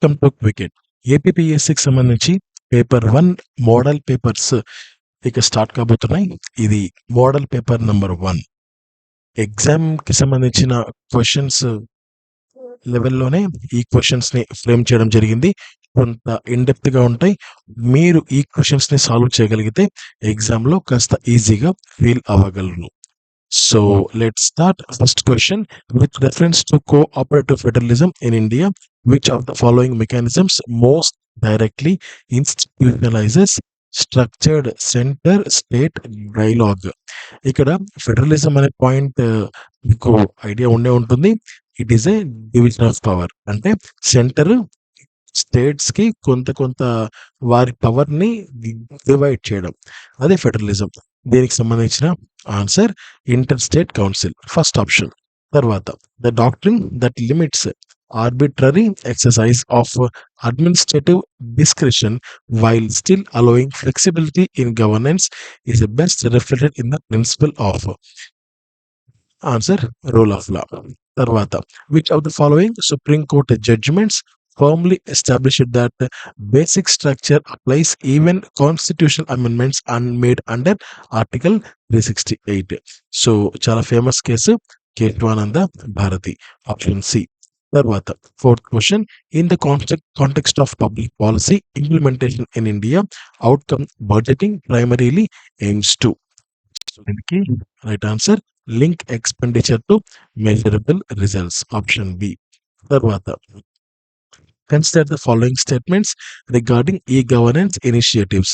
Welcome to క్వికెట్. ఏపీపీఎస్సికి సంబంధించి paper 1 model papers ఇక start కాబోతున్నాయి. ఇది మోడల్ పేపర్ నెంబర్ 1. ఎగ్జామ్కి సంబంధించిన క్వశ్చన్స్ లెవెల్లోనే ఈ క్వశ్చన్స్ని ఫ్రేమ్ చేయడం జరిగింది. కొంత ఇన్డెప్త్గా ఉంటాయి. మీరు ఈ క్వశ్చన్స్ని సాల్వ్ చేయగలిగితే ఎగ్జామ్లో కాస్త ఈజీగా feel అవ్వగలరు. So let's start. First question: with reference to cooperative federalism in India, which of the following mechanisms most directly institutionalizes structured center state dialogue? ఇక్కడ ఫెడరలిజం అనే పాయింట్ మీకు ఐడియా ఉండే ఉంటుంది. It is a division of power. అంటే centre states కి కొంత వారి power ని డివైడ్ చేయడం, అదే ఫెడరలిజం. దీనికి సంబంధించిన answer inter state council, first option. తర్వాత the doctrine that limits arbitrary exercise of administrative discretion while still allowing flexibility in governance is best reflected in the principle of answer rule of law. తర్వాత which of the following supreme court judgements firmly established that the basic structure applies even constitutional amendments made under Article 368. So, చాలా famous case Kesavananda Bharati, option C. తర్వాత fourth question: in the context of public policy implementation in India, outcome budgeting primarily aims to. దీనికి right answer link expenditure to measurable results, option B. తర్వాత consider the following statements regarding e-governance initiatives.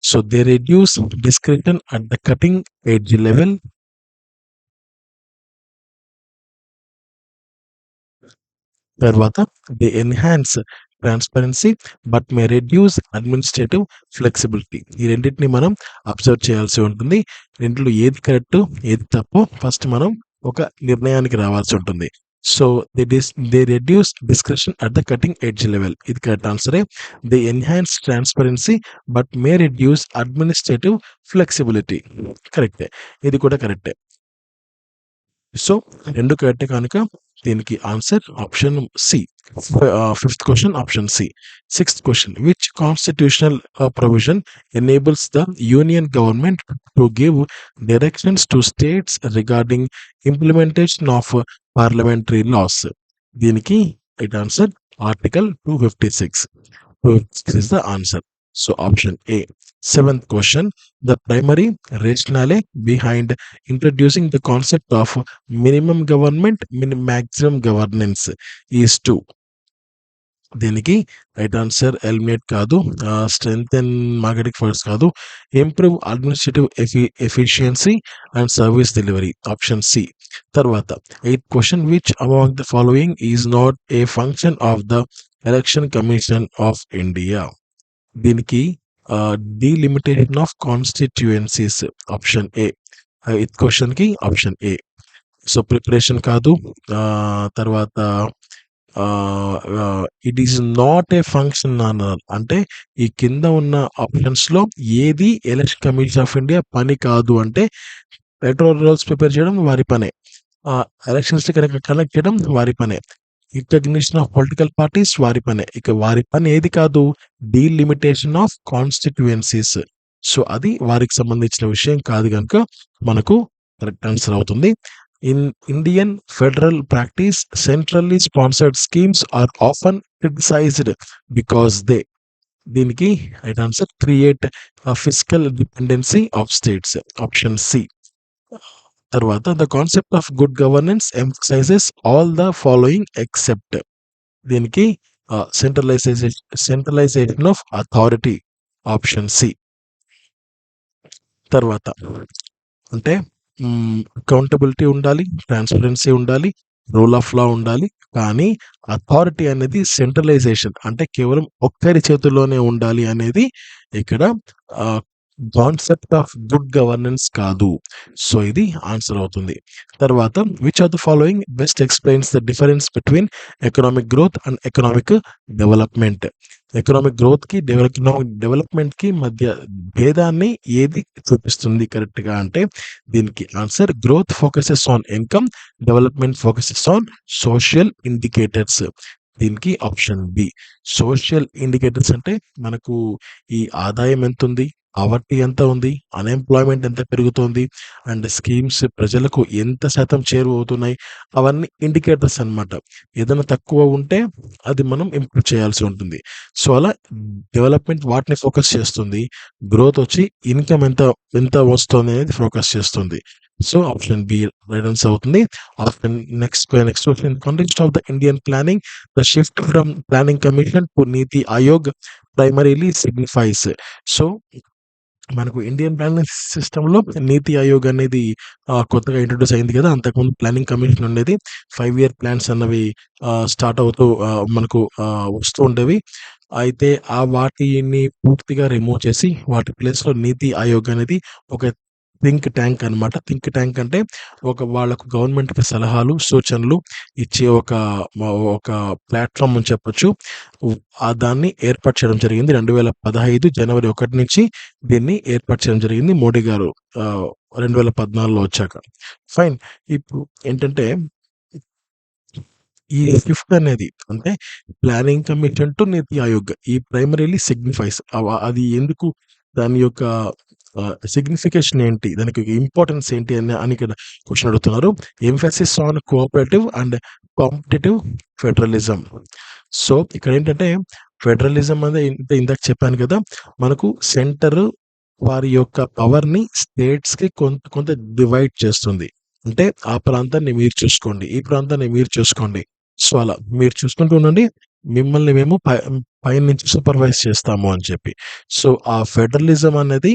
So they reduce discretion at the cutting edge level. Tarvata, they enhance transparency but may reduce administrative flexibility. ఈ రెండింటిని మనం observe చేయాల్సి ఉంటుంది. రెండిలో ఏది correct ఏది తప్పు first మనం ఒక నిర్ణయానికి రావాల్సి ఉంటుంది. So they reduce discretion at the cutting edge level. ఇది correct ఆన్సరే. they enhance transparency but may reduce administrative flexibility. కరెక్టే, ఇది కూడా కరెక్టే. సో రెండు కరెక్టే కనుక దీనికి answer option C. Fifth question option C. Sixth question: which constitutional provision enables the union government to give directions to states regarding implementation of parliamentary laws? దీనికి right answer article 256. 256 is the answer. So option A. Seventh question: the primary rationale behind introducing the concept of minimum government, maximum governance is to. దీనికి right answer eliminate కాదు, strength and marketing force కాదు, improve administrative efficiency and service delivery, option C. తర్వాత eighth question: which among the following is not a function of the election commission of India? దీనికి delimitation of constituencies, option A. Eighth question కి option A. So preparation కాదు. తర్వాత it is not a function అన్నారు అంటే ఈ కింద ఉన్న options లో ఏది ఎలక్షన్ కమిషన్ ఆఫ్ ఇండియా పని కాదు. అంటే ఎలక్టోరల్ రోల్స్ ప్రిపేర్ చేయడం వారి పనే, ఎలక్షన్స్ కనెక్ట్ చేయడం వారి పనే, రికగ్నిషన్ ఆఫ్ పొలిటికల్ పార్టీస్ వారి పనే. ఇక వారి పని ఏది కాదు, డీలిమిటేషన్ ఆఫ్ కాన్స్టిట్యుయెన్సీస్. సో అది వారికి సంబంధించిన విషయం కాదు కనుక మనకు కరెక్ట్ ఆన్సర్ అవుతుంది. In Indian federal practice, centrally sponsored schemes are often criticized because they, దీనికి right answer, create fiscal dependency of states, option C. తర్వాత the concept of good governance emphasizes all the following except. దీనికి centralization of authority, option C. తర్వాత అంటే accountability ఉండాలి, transparency ఉండాలి, rule of లా ఉండాలి, కానీ authority అనేది సెంట్రలైజేషన్ అంటే కేవలం ఒక్కరి చేతుల్లోనే ఉండాలి అనేది ఇక్కడ కాన్సెప్ట్ ఆఫ్ గుడ్ గవర్నెన్స్ కాదు. సో ఇది ఆన్సర్ అవుతుంది. తర్వాత which of the following best explains the difference between economic growth and economic development? Economic growth కి ఎకనామిక్ డెవలప్మెంట్ కి మధ్య భేదాన్ని ఏది చూపిస్తుంది కరెక్ట్ గా అంటే దీనికి answer growth focuses on income, development focuses on social indicators. దీనికి ఆప్షన్ బి. సోషల్ ఇండికేటర్స్ అంటే మనకు ఈ ఆదాయం ఎంతుంది? ఆవర్టీ ఎంత ఉంది? అన్‌ఎంప్లాయ్‌మెంట్ ఎంత పెరుగుతోంది? అండ్ స్కీమ్స్ ప్రజలకు ఎంత శాతం చేరువవుతున్నాయి? అవన్నీ ఇండికేటర్స్ అన్నమాట. ఏదైనా తక్కువ ఉంటే అది మనం ఇంప్రూవ్ చేయాల్సి ఉంటుంది. సో, అలా డెవలప్‌మెంట్ వాటిని ఫోకస్ చేస్తుంది. గ్రోత్ వచ్చి ఇన్‌కమ్ ఎంత వస్తోంది అనేది ఫోకస్ చేస్తుంది. So, option B right answer అవుతుంది. Option next question context of the Indian planning the shift from planning commission to NITI Aayog primarily signifies. So, మనకు ఇండియన్ ప్లానింగ్ సిస్టమ్‌లో నీతి ఆయోగ్ అనేది కొత్తగా ఇంట్రొడ్యూస్ అయింది కదా! అంతకుముందు ప్లానింగ్ కమిషన్ ఉండేది. 5 ఇయర్ ప్లాన్స్ అన్నవి స్టార్ట్ అవుతూ మనకు వస్తూ ఉండేవి. అయితే వాటిని పూర్తిగా రిమూవ్ చేసి వాటి ప్లేస్‌లో నీతి ఆయోగ్ అనేది ఒక థింక్ ట్యాంక్ అనమాట. థింక్ ట్యాంక్ అంటే వాళ్ళకు గవర్నమెంట్‌కి సలహాలు, సూచనలు ఇచ్చే ఒక ప్లాట్‌ఫార్మ్ అని చెప్పొచ్చు. దాన్ని ఏర్పాటు చేయడం జరిగింది. 2015 జనవరి 1 నుంచి దీన్ని ఏర్పాటు చేయడం జరిగింది మోడీ గారు 2014లో వచ్చాక. ఫైన్. ఇప్పుడు ఏంటంటే ఈ షిఫ్ట్ అనేది అంటే planning commission to NITI Aayog ఈ ప్రైమరీలీ సిగ్నిఫైస్ అది ఎందుకు దాని యొక్క సిగ్నిఫికేషన్ ఏంటి? దానికి ఇంపార్టెన్స్ ఏంటి అని ఇక్కడ క్వెషన్ అడుగుతున్నారు. Emphasis on cooperative and competitive federalism. So, ఇక్కడేంటంటే ఫెడరలిజం అంటే ఇందాక చెప్పాను కదా! మనకు సెంటర్ వారి యొక్క పవర్‌ని స్టేట్స్‌కి కొంత కొంత డివైడ్ చేస్తుంది. అంటే ఆ ప్రాంతాన్ని మీరు చూసుకోండి. ఈ ప్రాంతాన్ని మీరు చూసుకోండి. సో, అలా మీరు చూసుకుంటూ ఉండండి. మిమ్మల్ని మేము పైనుంచి సూపర్వైజ్ చేస్తాము అని చెప్పి. సో, ఆ ఫెడరలిజం అనేది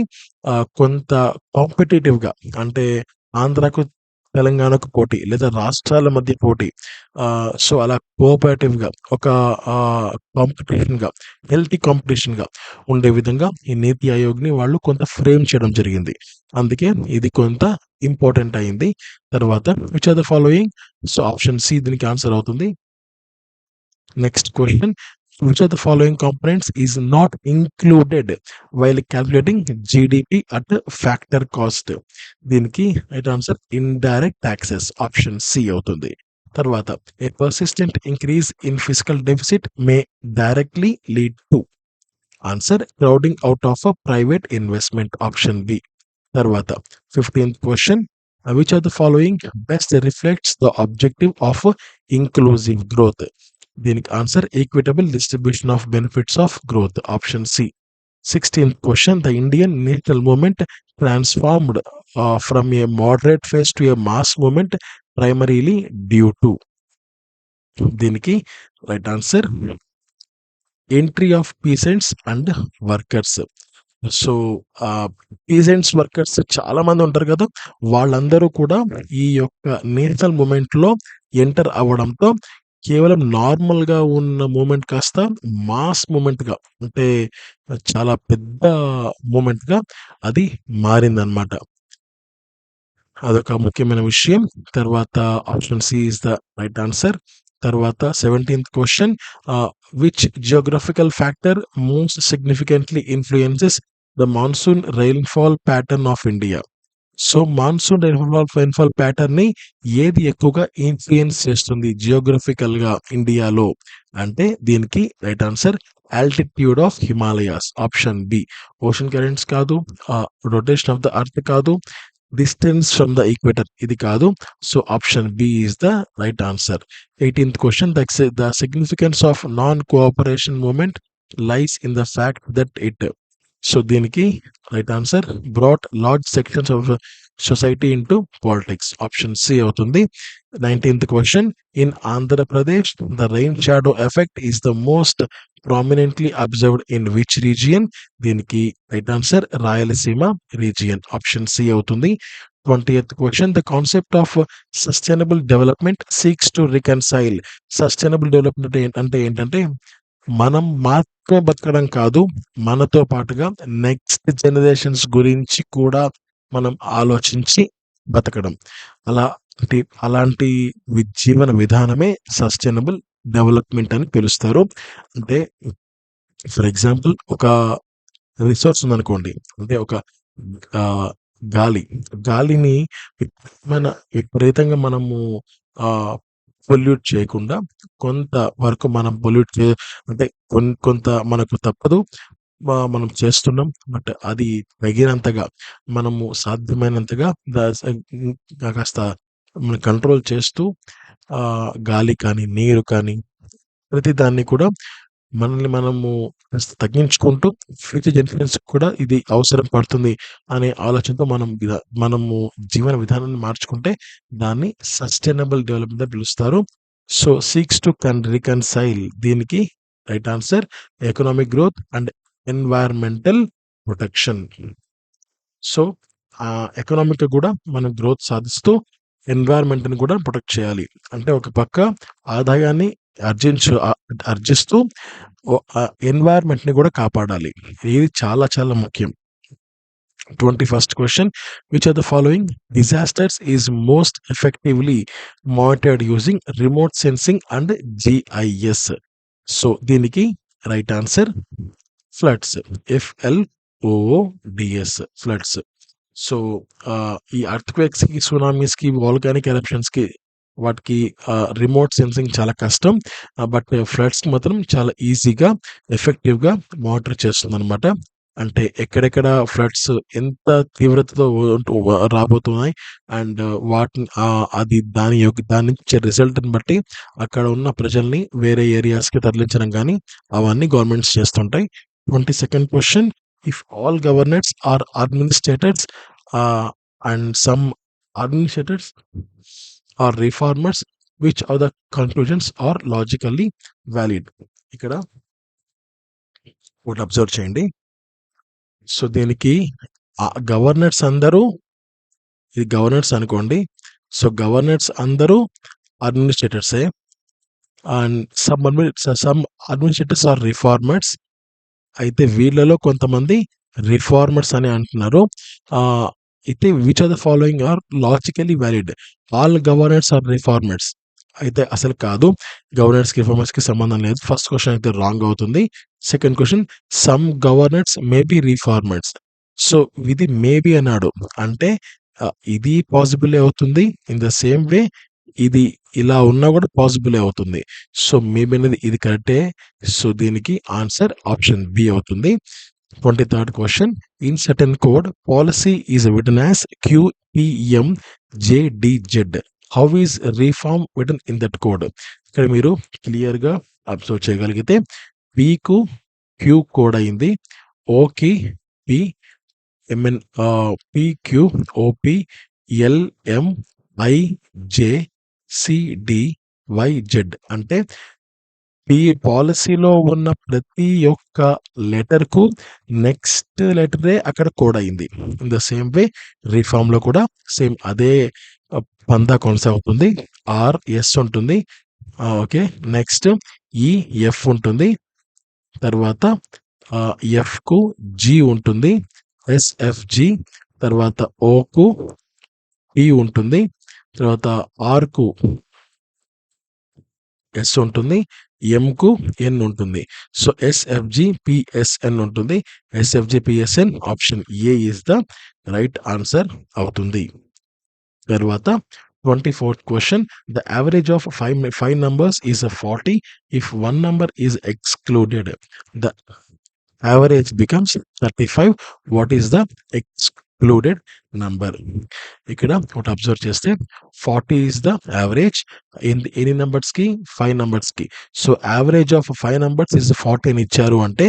కొంత కాంపిటీటివ్‌గా అంటే ఆంధ్రాకు, తెలంగాణకు పోటీ లేదా రాష్ట్రాల మధ్య పోటీ. సో, అలా కోఆపరేటివ్‌గా ఒక కాంపిటీషన్‌గా హెల్తీ కాంపిటీషన్‌గా ఉండే విధంగా ఈ నీతి ఆయోగ్‌ని వాళ్ళు కొంత ఫ్రేమ్ చేయడం జరిగింది. అందుకే ఇది కొంత ఇంపార్టెంట్ అయింది. తర్వాత which are the following? So, option C దీనికి ఆన్సర్ అవుతుంది. Next question. Which of the following components is not included while calculating GDP at factor cost? దీనికి right answer indirect taxes option C అవుతుంది. తర్వాత a persistent increase in fiscal deficit may directly lead to answer crowding out of a private investment option B. తర్వాత 15th question. Which of the following best reflects the objective of inclusive growth? దీనికి answer equitable distribution of benefits of growth option C. 16th question. The Indian national movement transformed from a moderate phase to a mass movement primarily due to. దీనికి right answer entry of peasants and workers. So, peasants, workers చాలా మంది ఉంటారు కదా! వాళ్ళందరూ కూడా ఈ యొక్క national మూవ్‌మెంట్‌లో enter అవ్వడంతో కేవలం నార్మల్‌గా ఉన్న మూవ్‌మెంట్ కాస్త మాస్ మూవ్‌మెంట్‌గా అంటే చాలా పెద్ద మూవ్‌మెంట్‌గా అది మారిందనమాట. అదొక ముఖ్యమైన విషయం. తర్వాత option C is the right answer. తర్వాత 17th question. Which geographical factor most significantly influences the monsoon rainfall pattern of India? So, monsoon rainfall ప్యాటర్న్‌ని ఏది ఎక్కువగా ఇన్‌ఫ్లుయెన్స్ చేస్తుంది జియోగ్రాఫికల్‌గా ఇండియాలో? అంటే దీనికి right answer altitude of Himalayas option B. Ocean currents కాదు, రొటేషన్ ఆఫ్ ద ఎర్త్ కాదు, డిస్టెన్స్ ఫ్రమ్ ద ఈక్వేటర్ ఇది కాదు. So, option B is the right answer. 18th question. The significance of non cooperation movement lies in the fact that it. So, దీనికి right answer brought large sections of society into politics option C అవుతుంది. 19th question. In Andhra Pradesh the rain shadow effect is the most prominently observed in which region? దీనికి right answer Rayalaseema region option C అవుతుంది. 20th question. The concept of sustainable development seeks to reconcile. Sustainable development అంటే ఏంటంటే మనం మాత్రమే బతకడం కాదు, మనతో పాటుగా నెక్స్ట్ జనరేషన్స్ గురించి కూడా మనం ఆలోచించి బతకడం. అలాంటి జీవన విధానమే సస్టైనబుల్ డెవలప్మెంట్ అని పిలుస్తారు. అంటే ఫర్ ఎగ్జాంపుల్ ఒక రిసోర్స్ ఉందనుకోండి. అంటే ఒక ఆహ్, గాలి. గాలిని మన విపరీతంగా మనము ఆహ్, పొల్యూట్ చేయకుండా కొంత వరకు మనం అంటే కొంత మనకు తప్పదు. మనం చేస్తున్నాం. బట్ అది తగినంతగా మనము సాధ్యమైనంతగా కాస్త మనం కంట్రోల్ చేస్తూ గాలి కానీ, నీరు కానీ ప్రతి దాన్ని కూడా మనల్ని మనము కాస్త తగ్గించుకుంటూ ఫ్యూచర్ జనరేషన్స్‌కి కూడా ఇది అవసరం పడుతుంది అనే ఆలోచనతో మనము జీవన విధానాన్ని మార్చుకుంటే దాన్ని సస్టైనబుల్ డెవలప్‌మెంట్‌గా పిలుస్తారు. సో, సీక్స్ టు రికన్సైల్ దీనికి right answer economic growth and environmental protection. So, ఎకనామిక్‌గా గూడా మనం గ్రోత్ సాధిస్తూ ఎన్వైర్న్‌మెంట్‌ని కూడా ప్రొటెక్ట్ చేయాలి. అంటే ఒక పక్క ఆదాయాన్ని ఆర్జిస్తూ ఎన్వైర్న్‌మెంట్‌ని కూడా కాపాడాలి. ఇది చాలా చాలా ముఖ్యం. 21st question. Which are the following disasters is most effectively monitored using remote sensing and GIS? So, దీనికి right answer floods. FLOODS floods. So, ఈ ఎర్త్‌క్వేక్స్‌కి, సునామీస్‌కి, వోల్కానిక్ ఎరప్షన్స్‌కి వాటికి రిమోట్ సెన్సింగ్ చాలా కష్టం. బట్ ఫ్లడ్స్‌కి మాత్రం చాలా ఈజీగా, ఎఫెక్టివ్‌గా మానిటర్ చేస్తుందనమాట. అంటే ఎక్కడెక్కడ ఫ్లడ్స్ ఎంత తీవ్రతతో రాబోతున్నాయి అండ్ వాటిని దాని నుంచి వచ్చే రిజల్ట్‌ని బట్టి అక్కడ ఉన్న ప్రజల్ని వేరే ఏరియాస్‌కి తరలించడం గానీ అవన్నీ గవర్నమెంట్స్ చేస్తుంటాయి. 22nd question. If all governors are administrators and some administrators or reformers, which of the conclusions are logically valid? ఇక్కడ ఒకటి అబ్జర్వ్ చేయండి. సో, దీనికి గవర్నర్స్ అందరూ, ఇది గవర్నర్స్ అనుకోండి. సో, గవర్నర్స్ అందరూ అడ్మినిస్ట్రేటర్సే and some administrators are reformers. అయితే వీళ్ళలో కొంతమంది రిఫార్మర్స్ అని అంటున్నారు. అయితే which are the following are logically valid? All governors are reformers అయితే అసలు కాదు. గవర్నర్స్‌కి, రిఫార్మర్స్‌కి సంబంధం లేదు. ఫస్ట్ క్వెషన్ అయితే రాంగ్ అవుతుంది. Second question some governors may be reformers. So, ఇది మేబీ అన్నాడు. అంటే ఇది పాసిబులే అవుతుంది. ఇన్ ద సేమ్ వే ఇది ఇలా ఉన్నా కూడా పాసిబులే అవుతుంది. సో, మేబీ అనేది ఇది కరెక్టే. సో, దీనికి ఆన్సర్ ఆప్షన్ బి అవుతుంది. 23rd question. In certain code policy is written as QPMJDZ. How is reform written in that code? ఇక్కడ మీరు క్లియర్‌గా అబ్జర్వ్ చేయగలిగితే పీకు క్యూ కోడ్ అయింది. ఓకి పి PQOP LMIJCDYZ. అంటే ఈ పాలిసీలో ఉన్న ప్రతి ఒక్క లెటర్‌కు నెక్స్ట్ లెటరే అక్కడ కోడ్ అయింది. ఇన్ ద సేమ్ వే రిఫార్మ్‌లో కూడా సేమ్ అదే పందా కొనసాగుతుంది. ఎస్ ఉంటుంది. ఓకే. నెక్స్ట్ ఎఫ్ ఉంటుంది. తర్వాత ఎఫ్‌కు జీ ఉంటుంది. ఎస్ఎఫ్జి. తర్వాత ఓకు టి ఉంటుంది. తర్వాత ఆర్‌కు ఎస్ ఉంటుంది. ఎంకు ఎన్ ఉంటుంది. సో, SFGPSN ఉంటుంది. SFGPSN option A is the right answer అవుతుంది. తర్వాత 24th question. The average of 5 numbers is 40 if 1 number is excluded. The average becomes 35. What is the excluded number? ఇక్కడ ఒకటి observe చేస్తే 40 is the average. ఎన్ని నంబర్స్‌కి? 5 నంబర్స్‌కి. So, average of 5 numbers is 40 అని ఇచ్చారు అంటే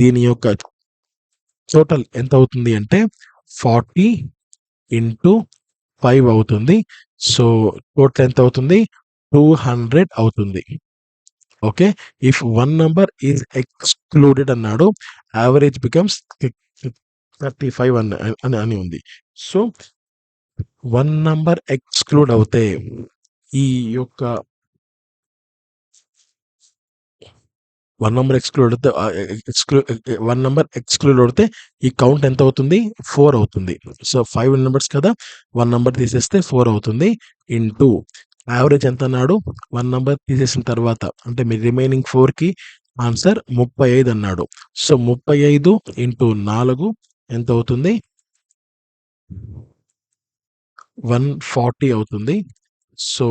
దీని యొక్క టోటల్ ఎంత అవుతుంది అంటే 40 ఇంటూ 5 అవుతుంది. సో, టోటల్ ఎంత అవుతుంది? 200 అవుతుంది. Okay. If 1 number is excluded అన్నాడు. యావరేజ్ బికమ్స్ 35 అని ఉంది. సో, 1 నంబర్ ఎక్స్‌క్లూడ్ అవుతే ఈ యొక్క 1 నంబర్ ఎక్స్‌క్లూడ్ అవుతే 1 నంబర్ ఎక్స్‌క్లూడ్ అవుతే ఈ కౌంట్ ఎంత అవుతుంది? 4 అవుతుంది. సో, 5 నంబర్స్ కదా! 1 నంబర్ తీసేస్తే 4 అవుతుంది. ఇంటూ యావరేజ్ ఎంత అన్నాడు? 1 నంబర్ తీసేసిన తర్వాత అంటే మీ రిమైనింగ్ 4కి ఆన్సర్ 35 అన్నాడు. సో, 35 ఇంటూ 4 ఎంత అవుతుంది? 140 అవుతుంది. So,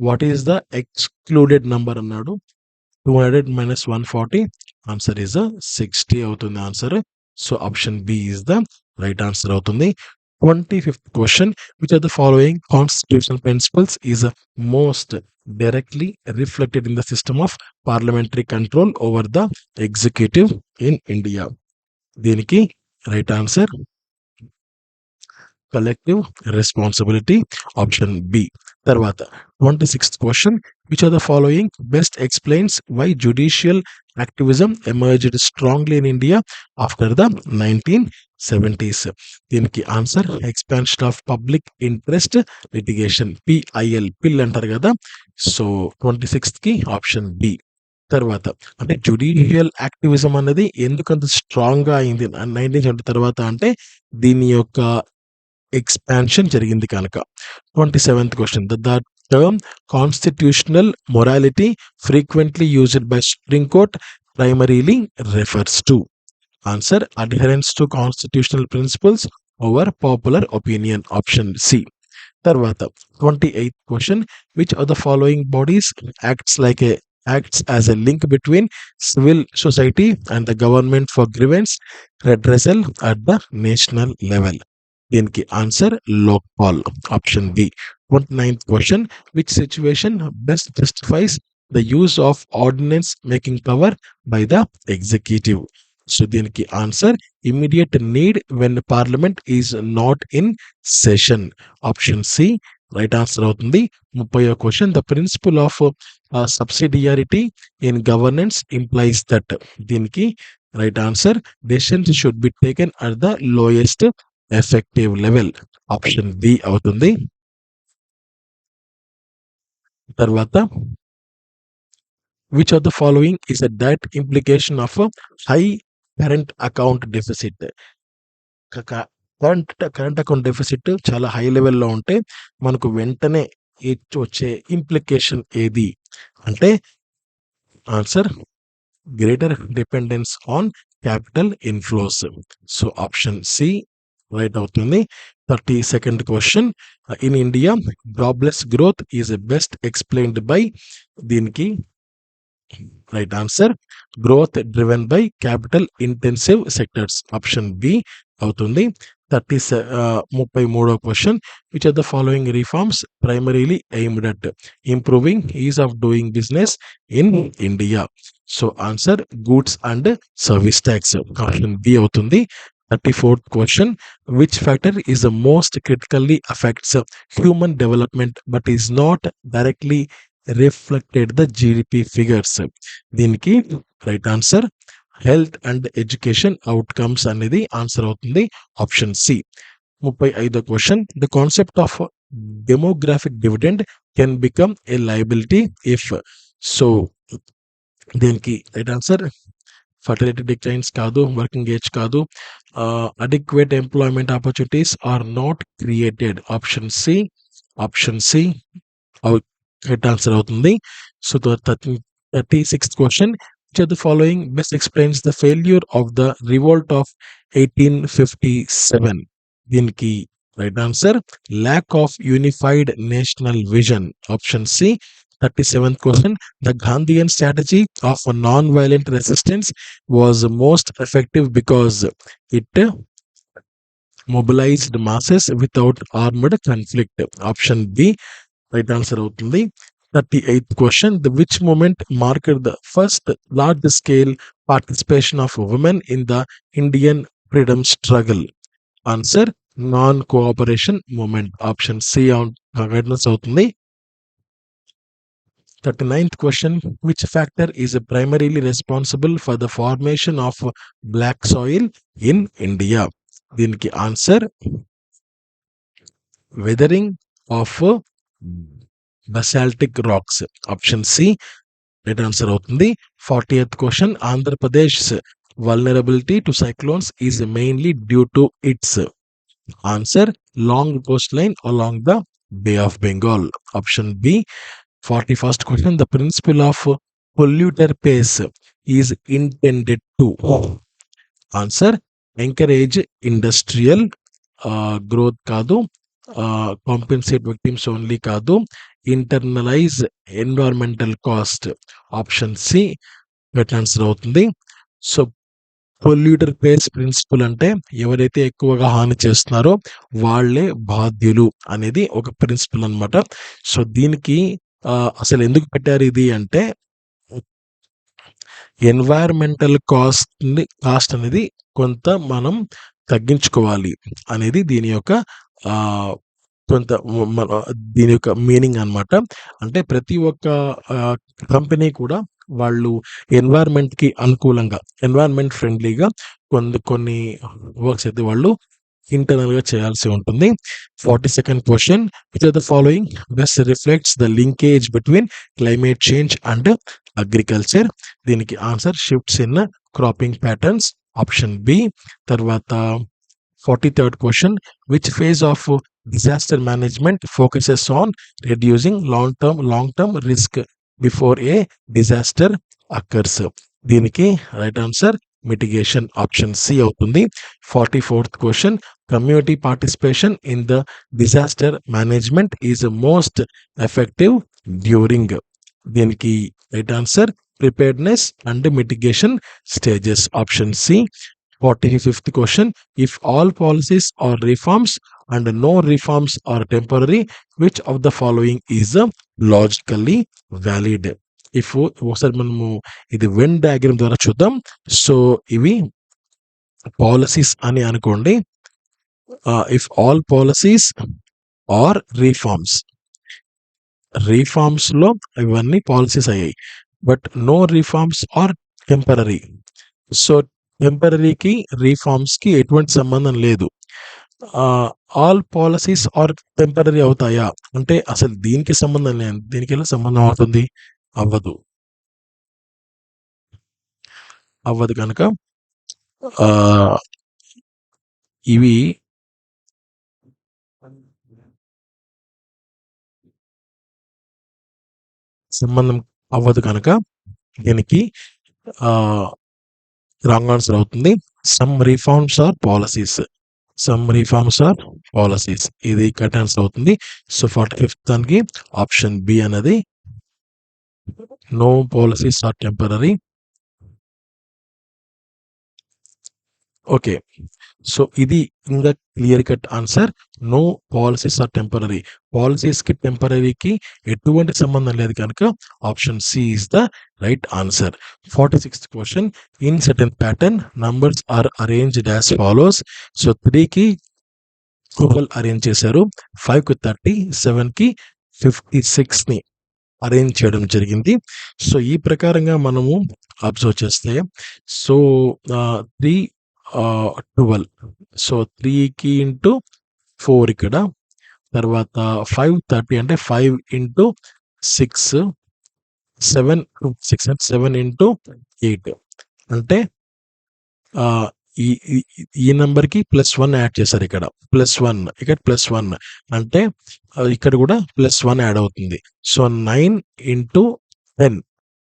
what is the excluded number అన్నాడు. 200 minus 140, ఆన్సర్ ఈజ్ 60 అవుతుంది answer. So option B is the right answer అవుతుంది. 25th question, which are the following constitutional principles is most directly reflected in the system of parliamentary control over the executive in India? దీనికి right answer collective responsibility, option B. తర్వాత 26th question, which are the following best explains why judicial activism emerged strongly in India after the 1970s? దీనికి answer expansion of public interest litigation, PIL, పిల్ అంటారు కదా. So 26th కి option B. తర్వాత అంటే judicial activism అనేది ఎందుకంత strong గా అయింది 1970 తర్వాత అంటే దీని యొక్క ఎక్స్పాన్షన్ జరిగింది కనుక. 27th question, the term constitutional morality frequently used by Supreme Court primarily refers to? Answer adherence to constitutional principles over popular opinion, option C. తర్వాత 28th question, which are the following bodies acts as a link between civil society and the government for grievance redressal at the national level? దీనికి answer Lokpal, option B. 29th question, which situation best justifies the use of ordinance making power by the executive? So దీనికి answer immediate need when Parliament is not in session, option C right answer అవుతుంది. 30వ question, the principle of subsidiarity in governance implies that? దీనికి right answer decisions should be taken at the lowest effective level, option B అవుతుంది. తర్వాత which of the following is a direct implication of high current account deficit? Current account deficit చాలా high లెవెల్లో ఉంటే మనకు వెంటనే వచ్చే implication ఏది అంటే answer greater dependence on capital inflows. So option C right అవుతుంది. 32nd question, in India jobless growth is best explained by? దీనికి right answer growth driven by capital intensive sectors, option B అవుతుంది. 33వ question, which are the following reforms primarily aimed at improving ease of doing business in India? So answer goods and service tax, option B అవుతుంది. 34th question, which factor is the most critically affects human development but is not directly reflected the GDP figures? దీనికి right answer health and education outcomes అనేది answer అవుతుంది, option C. 35వ question, the concept of demographic dividend can become a liability if? So దీనికి right answer fertility declines కాదు, working age కాదు, adequate employment opportunities are not created, option C. Option C right answer అవుతుంది. So 36th question, which of the following best explains the failure of the revolt of 1857? దీనికి right answer lack of unified national vision, option C. 37th question, the Gandhian strategy of a non-violent resistance was most effective because it mobilized masses without armed conflict, option B right answer అవుతుంది. 38th question, the which movement marked the first large scale participation of women in the Indian freedom struggle? Answer non cooperation movement, option C guidance అవుతుంది. 39th question, which factor is primarily responsible for the formation of black soil in India? దీనికి answer weathering of basaltic rocks, option C right answer అవుతుంది. 40th question, Andhra Pradesh vulnerability to cyclones is mainly due to its? Answer long coastline along the Bay of Bengal, option B. 41st question, the principle of polluter pays is intended to? Answer encourage industrial growth కాదు, compensate victims only కాదు, internalize environmental cost. Option C right answer అవుతుంది. So polluter pays principle అంటే ఎవరైతే ఎక్కువగా హాని చేస్తున్నారో వాళ్ళే బాధ్యులు అనేది ఒక ప్రిన్సిపల్ అన్నమాట. సో దీనికి అసలు ఎందుకు పెట్టారు ఇది అంటే ఎన్వైరన్మెంటల్ కాస్ట్ అనేది కొంత మనం తగ్గించుకోవాలి అనేది దీని యొక్క ఆ, కొంత దీని యొక్క మీనింగ్ అన్నమాట. అంటే ప్రతి ఒక్క కంపెనీ కూడా వాళ్ళు ఎన్వైరన్మెంట్కి అనుకూలంగా, ఎన్వైరన్మెంట్ ఫ్రెండ్లీగా కొన్ని వర్క్స్ అయితే వాళ్ళు ఇంటర్నల్గా చేయాల్సి ఉంటుంది. 42nd question, which are the following best reflects the linkage between climate change and agriculture? దీనికి answer shifts in cropping patterns. Option B. తర్వాత 43rd question, which phase of disaster management focuses on reducing long-term risk before a disaster occurs? దీనికి right answer mitigation. Option C అవుతుంది. 44th question, community participation in the disaster management is most effective during? దీనికి right answer preparedness and mitigation stages. Option C. 45th question, if all policies are reforms and no reforms are temporary, which of the following is logically valid? If ఒకసారి మనము ఇది Venn diagram ద్వారా చూద్దాం. So ఇవి policies అని అనుకోండి. If all policies are reforms లో ఇవన్నీ పాలసీస్ అయ్యాయి, but no reforms are temporary. So టెంపరీకి రిఫార్మ్స్ కి ఎటువంటి సంబంధం లేదు. ఆల్ పాలసీస్ ఆర్ టెంపరీ అవుతాయా అంటే అసలు దీనికి సంబంధం లేదు. దీనికి ఎలా సంబంధం అవుతుంది? అవ్వదు కనుక ఇవి సంబంధం అవ్వదు కనుక దీనికి రాంగ్ ఆన్సర్ అవుతుంది. సమ్ రిఫార్మ్స్ ఆర్ పాలసీస్ ఇది కరెక్ట్ ఆన్సర్ అవుతుంది. సో 45th దానికి ఆప్షన్ బి అనేది no policies are temporary. Okay, so ఇది ఇంకా clear cut answer. No policies are temporary. పాలసీస్కి టెంపరీకి ఎటువంటి సంబంధం లేదు కనుక option C is the right answer. 46th question, in certain pattern numbers are arranged as follows. So 3కి గూగుల్ అరేంజ్ చేశారు, 5కి 30, 7కి 56ని అరేంజ్ చేయడం జరిగింది. సో ఈ ప్రకారంగా మనము అబ్జర్వ్ చేస్తే సో 3 12, సో 3కి ఇంటూ 4 ఇక్కడ, తర్వాత 5 30 అంటే 5 ఇంటూ 6, 7 ఇంటూ 8 అంటే ఈ నెంబర్కి +1 యాడ్ చేశారు. ఇక్కడ +1, ఇక్కడ +1 అంటే ఇక్కడ కూడా +1 యాడ్ అవుతుంది. సో 9 ఇంటూ 10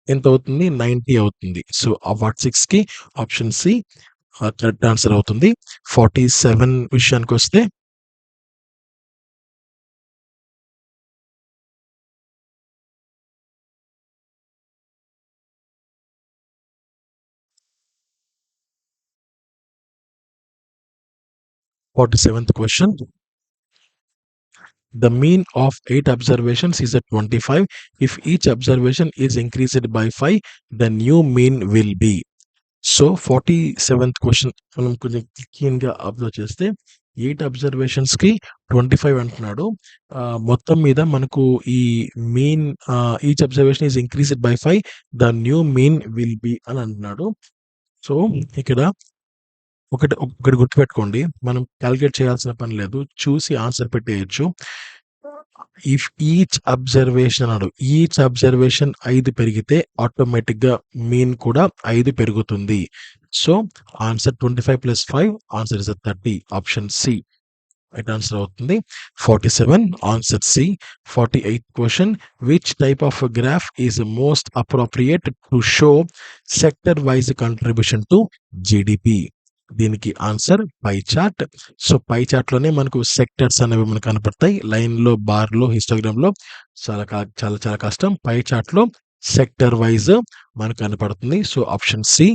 ఎంత అవుతుంది? 90 అవుతుంది. సో 6కి ఆప్షన్ సి కరెక్ట్ ఆన్సర్ అవుతుంది. 47 విషయానికి వస్తే question, the mean of 8 observations is at 25. If each observation is increased by 5, the new mean will be. So 47th question మనం కొంచెం క్లీన్గా అబ్జర్వ్ చేస్తే 8 అబ్జర్వేషన్స్కి 25 అంటున్నాడు. మొత్తం మీద మనకు ఈ mean each observation is increased by 5, the new mean will be అని అంటున్నాడు. సో ఇక్కడ ఒకటి గుర్తుపెట్టుకోండి, మనం క్యాలిక్యులేట్ చేయాల్సిన పని లేదు, చూసి ఆన్సర్ పెట్టేయచ్చు. ఇఫ్ ఈచ్ అబ్జర్వేషన్ అన్నాడు, ఈచ్ అబ్జర్వేషన్ 5 పెరిగితే ఆటోమేటిక్గా మీన్ కూడా 5 పెరుగుతుంది. So answer 25 + 5, answer is 30. Option C right answer అవుతుంది. 47 answer C. 48th question, which type of graph is most appropriate to show sector wise contribution to GDP? దీనికి answer pie chart. So pie chart లోనే మనకు sectors అనేవి మనకు కనపడతాయి. Line లో, bar లో, histogram లో చాలా చాలా కష్టం. పై చార్ట్ లో సెక్టర్ వైజ్ మనకు కనపడుతుంది. So option C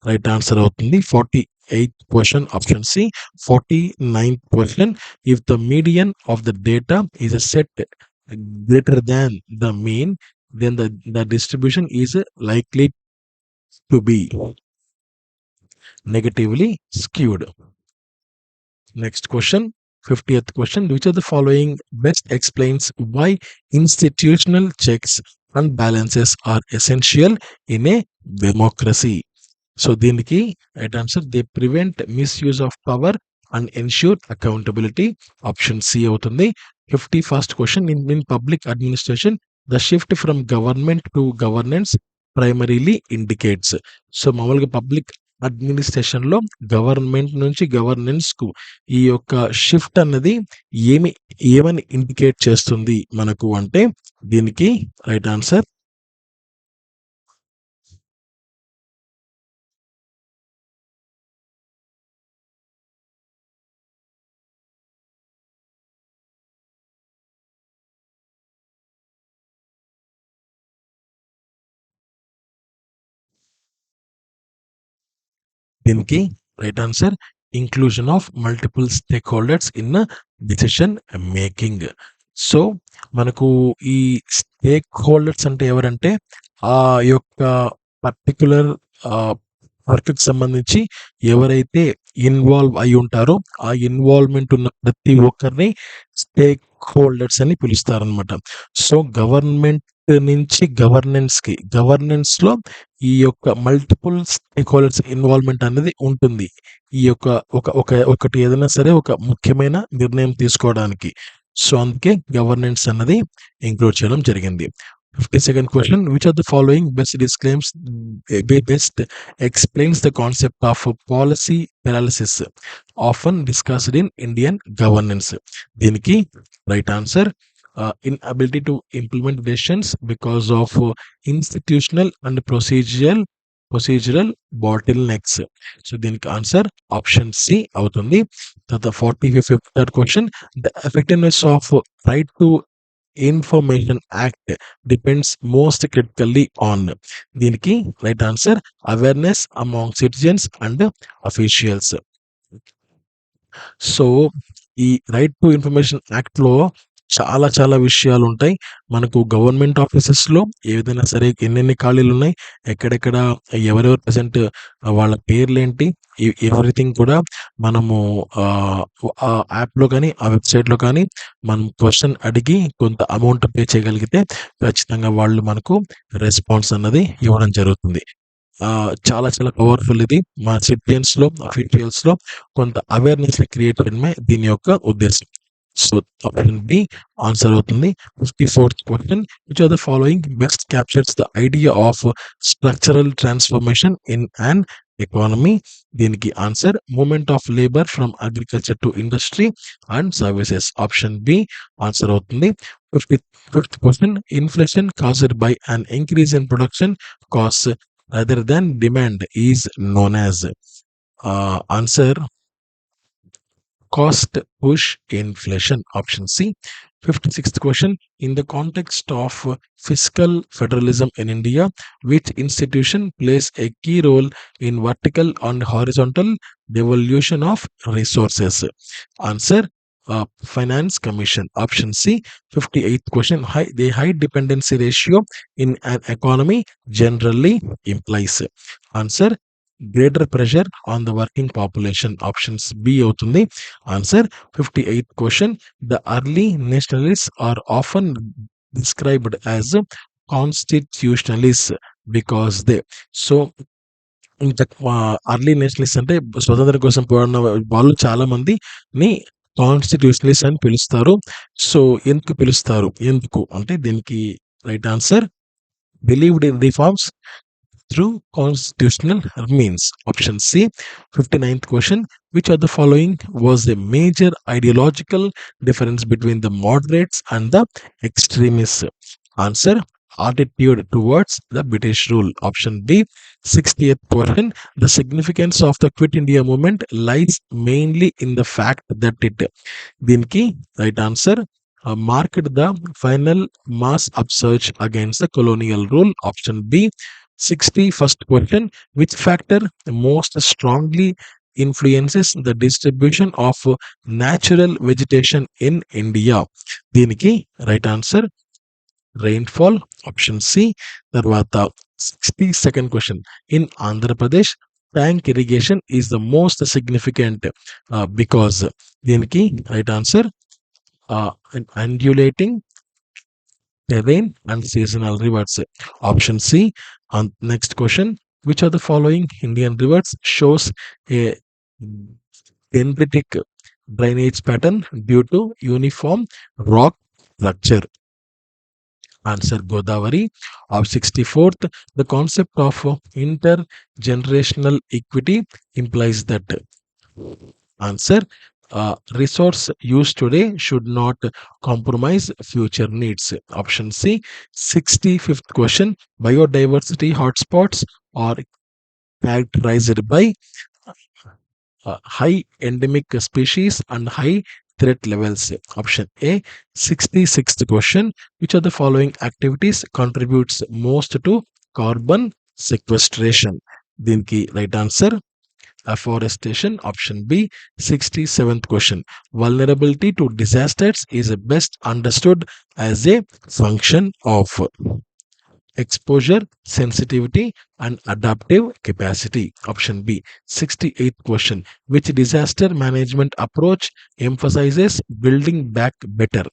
right answer అవుతుంది. 48th question option C. 49th question, if the median of the data is a set greater than the mean, then the distribution is likely to be negatively skewed. Next question, 50th question, which of the following best explains why institutional checks and balances are essential in a democracy? So దీనికి right answer, they prevent misuse of power and ensure accountability. Option C అవుతుంది. 51st question, in public administration the shift from government to governance primarily indicates. So మామూలుగా public administration లో government నుంచి governance కు ఈ యొక్క shift అన్నది ఏమని indicate చేస్తుంది మనకు అంటే, దీనికి రైట్ ఆన్సర్ దీనికి right answer, inclusion of multiple stake holders in decision making. So మనకు ఈ స్టేక్ హోల్డర్స్ అంటే ఎవరంటే, ఆ యొక్క పర్టికులర్ వర్క్ కి సంబంధించి ఎవరైతే ఇన్వాల్వ్ అయి ఉంటారో ఆ ఇన్వాల్వ్మెంట్ ఉన్న ప్రతి ఒక్కరిని స్టేక్ హోల్డర్స్ అని పిలుస్తారనమాట. సో గవర్నమెంట్ నుంచి గవర్నెన్స్ లో ఈ యొక్క మల్టిపుల్ స్టేక్ హోల్డర్స్ ఇన్వాల్వ్మెంట్ అనేది ఉంటుంది. ఈ యొక్క ఒకటి ఏదైనా సరే ఒక ముఖ్యమైన నిర్ణయం తీసుకోవడానికి. సో అందుకే గవర్నెన్స్ అన్నది ఇంక్లూడ్ చేయడం జరిగింది. 52nd question, which of the following best explains the concept of policy paralysis often discussed in Indian governance? దీనికి right answer, inability to implement decisions because of institutional and procedural bottlenecks. So దీనికి answer option C అవుతుంది. తర్వాత 45th question, the effectiveness of Right to Information Act depends most critically on. దీనికి right answer, awareness among citizens and officials. So ఈ Right to Information Act లో చాలా చాలా విషయాలు ఉంటాయి. మనకు గవర్నమెంట్ ఆఫీసెస్ లో ఏదైనా సరే ఎన్నెన్ని ఖాళీలు ఉన్నాయి, ఎక్కడెక్కడ ఎవరెవరు ప్రజెంట్, వాళ్ళ పేర్లేంటి, ఎవ్రీథింగ్ కూడా మనము ఆ యాప్ లో కానీ ఆ వెబ్సైట్ లో కానీ మనం క్వశ్చన్ అడిగి కొంత అమౌంట్ పే చేయగలిగితే ఖచ్చితంగా వాళ్ళు మనకు రెస్పాన్స్ అన్నది ఇవ్వడం జరుగుతుంది. చాలా చాలా పవర్ఫుల్ ఇది. మా సిటిజన్స్ లో, అఫీషియల్స్ లో కొంత అవేర్నెస్ క్రియేట్ చేయడమే దీని యొక్క ఉద్దేశం. సో ఆప్షన్ బి ఆన్సర్ అవుతుంది. 54th question, which are the following best captures the idea of structural transformation in an economy? దీనికి answer, movement of labour from agriculture to industry and services. Option B answer అవుతుంది. 55th question, inflation caused by an increase in production cost rather than demand is known as. Answer, cost push inflation. Option C. 56th question, in the context of fiscal federalism in India, which institution plays a key role in vertical and horizontal devolution of resources? Answer, finance commission. Option C. 58th question, the high dependency ratio in an economy generally implies. Answer, greater pressure on the working population. Options B అవుతుంది. Answer, 58th question, the early nationalists are often described as constitutionalists because they. So ఇంకా early Nationalist అంటే స్వతంత్రం కోసం పోరాడిన వాళ్ళు చాలా మందిని కాన్స్టిట్యూషనలిస్ట్ అని పిలుస్తారు. సో ఎందుకు పిలుస్తారు, ఎందుకు అంటే దీనికి right answer, believed in reforms through constitutional means. Option C. 59th question, which of the following was a major ideological difference between the moderates and the extremists? Answer, attitude towards the British rule. Option B. 60th question, the significance of the Quit India movement lies mainly in the fact that it, దీనికి right answer, marked the final mass upsurge against the colonial rule. Option B. 61st question, which factor most strongly influences the distribution of natural vegetation in India? దీనికి right answer rainfall. Option C. తర్వాత 62nd question, in Andhra Pradesh tank irrigation is the most significant because దీనికి right answer undulating terrain and seasonal rivers. Option C. On next question, which of the following Indian rivers shows a dendritic drainage pattern due to uniform rock structure? Answer Godavari. Of 64th, the concept of intergenerational equity implies that. Answer, resource used today should not compromise future needs. Option C. 65th question, biodiversity hotspots are characterized by high endemic species and high threat levels. Option A. 66th question, which of the following activities contributes most to carbon sequestration? దీనికి right answer afforestation. Option B. 67th question, vulnerability to disasters is best understood as a function of exposure, sensitivity and adaptive capacity. Option B. 68th question, which disaster management approach emphasizes building back better?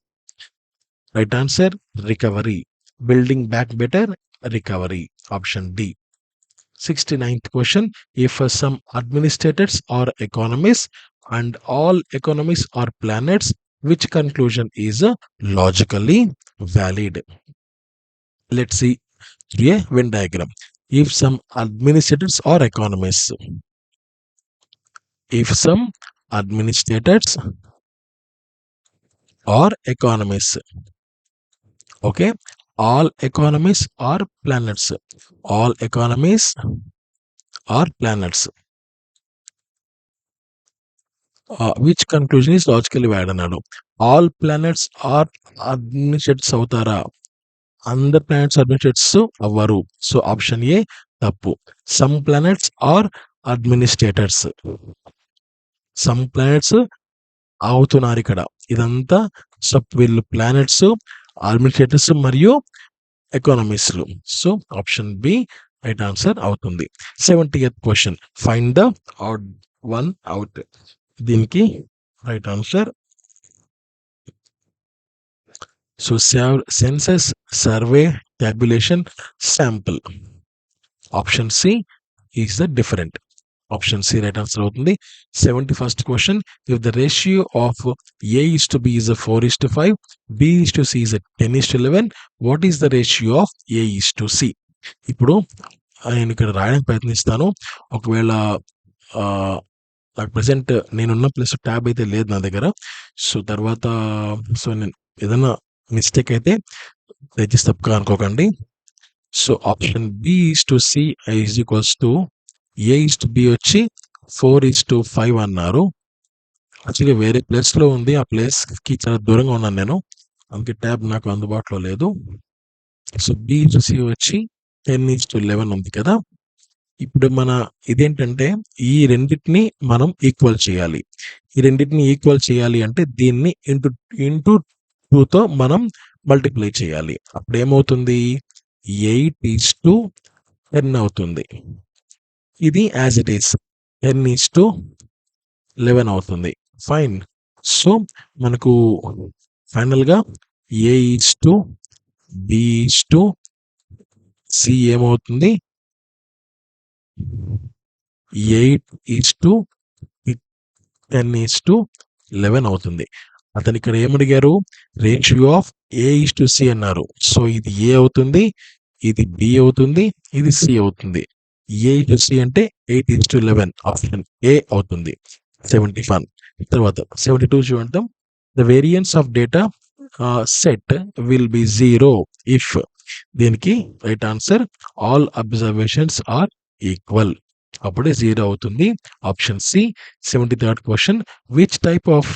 Right answer, recovery. Building back better, recovery. Option D. 69th question, if some administrators are economists and all economists are planets, which conclusion is logically valid? Let's see through a Venn diagram. If some administrators are economists, if some administrators are economists, okay, all economists are planets, all economists are planets, which conclusion is logically valid అన్నాడు. All planets are administrators అవుతారా? అందర్ planners administrators అవ్వరు. So option A తప్పు. Some planners are administrators, some planners అవుతున్నారు ఇక్కడ. ఇదంతా వీళ్ళు planners, administrators మరియు ఎకానమిస్టులు. So option B right answer అవుతుంది. 70th question, find the odd one out. దీనికి right answer, so census, survey, tabulation, sample. Option C is the different. Option C right answer అవుతుంది. 71st question, if the ratio of A is to B is a 4:5, B is to C is a 10:11, what is the ratio of A is to C? ఇప్పుడు నేను ఇక్కడ రాయడానికి ప్రయత్నిస్తాను. ఒకవేళ నాకు present నేనున్న place tab అయితే లేదు నా దగ్గర. సో తర్వాత నేను ఏదైనా మిస్టేక్ అయితే దయచేసి తప్పుగా అనుకోకండి. So option B is to C is equals to A is to B వచ్చి 4:5 అన్నారు. యాక్చువల్లీ వేరే ప్లేస్లో ఉంది, ఆ ప్లేస్కి చాలా దూరంగా ఉన్నాను నేను, అందుకే ట్యాబ్ నాకు అందుబాటులో లేదు. So B is to C వచ్చి 10:11 ఉంది కదా. ఇప్పుడు మన ఇదేంటంటే ఈ రెండింటిని మనం ఈక్వల్ చేయాలి. ఈ రెండింటిని ఈక్వల్ చేయాలి అంటే దీన్ని ఇంటూ 2తో మనం మల్టిప్లై చేయాలి. అప్పుడు ఏమవుతుంది, 8:10 అవుతుంది. ఇది యాజ్ ఇట్ ఈస్ 10:11 అవుతుంది. ఫైన్. సో మనకు ఫైనల్గా A is to B is to C ఏమవుతుంది, 8:10:11 అవుతుంది. అతను ఇక్కడ ఏమడిగారు, ratio of A is to C అన్నారు. సో ఇది A అవుతుంది, ఇది B అవుతుంది, ఇది C అవుతుంది. A to C అంటే 8:11, ఆప్షన్ ఏ అవుతుంది. 71. తర్వాత 72 చూద్దాం. The variance of data set will be 0 if. దీనికి right answer, all observations are equal, అప్పుడే 0 అవుతుంది. Option C. 73rd question, which type of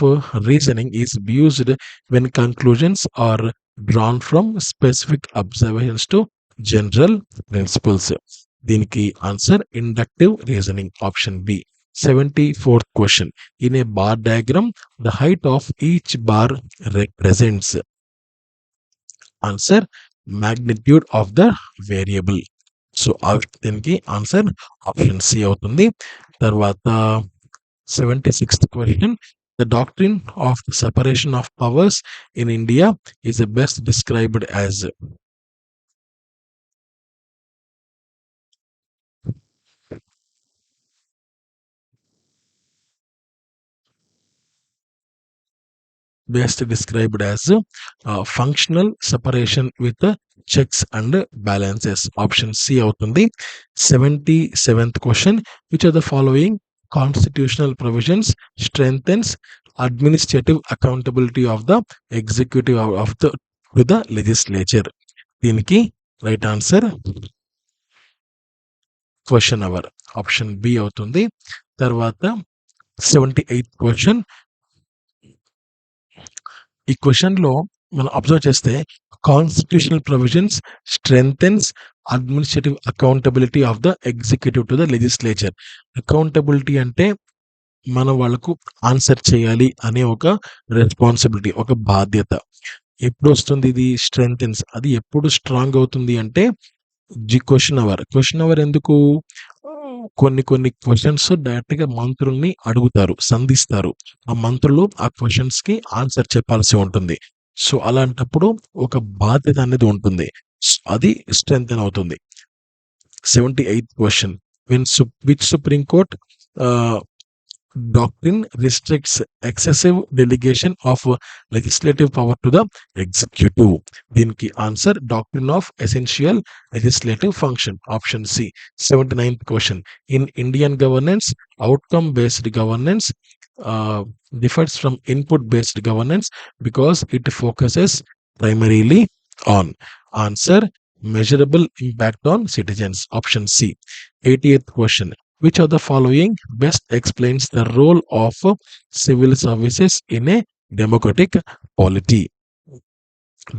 reasoning is used when conclusions are drawn from specific observations to general principles? దీనికి answer inductive reasoning, option B. 74th question, in a bar diagram the height of each bar represents? Answer magnitude of the variable. So దీనికి answer option C అవుతుంది. తర్వాత 76th question, the doctrine of separation of powers in India is best described as? best described as functional separation with checks and balances, option C అవుతుంది. 77th question, which of the following constitutional provisions strengthens administrative accountability of the executive of the to the legislature? దీనికి right answer question hour, option B అవుతుంది. తర్వాత 78th question, ఈ question లో మనం observe చేస్తే constitutional provisions strengthens administrative accountability of the executive to the legislature. Accountability అంటే మనం వాళ్ళకు ఆన్సర్ చేయాలి అనే ఒక రెస్పాన్సిబిలిటీ, ఒక బాధ్యత. ఎప్పుడు వస్తుంది ఇది స్ట్రెంథెన్స్? అది ఎప్పుడు స్ట్రాంగ్ అవుతుంది అంటే క్వశ్చన్ అవర్ ఎందుకు? కొన్ని క్వశ్చన్స్ డైరెక్ట్ గా మంత్రుల్ని అడుగుతారు, సంధిస్తారు. ఆ మంత్రులు ఆ క్వశ్చన్స్ కి ఆన్సర్ చెప్పాల్సి ఉంటుంది. సో అలాంటప్పుడు ఒక బాధ్యత అనేది ఉంటుంది, అది స్ట్రెంగ్ అవుతుంది. 78th question, which supreme court doctrine restricts excessive delegation of legislative power to the executive? దీనికి answer doctrine of essential legislative function, option C. 79th question, in Indian governance, outcome based governance differs from input based governance because it focuses primarily on? Answer measurable impact on citizens, option C. 80th question, which of the following best explains the role of civil services in a democratic polity?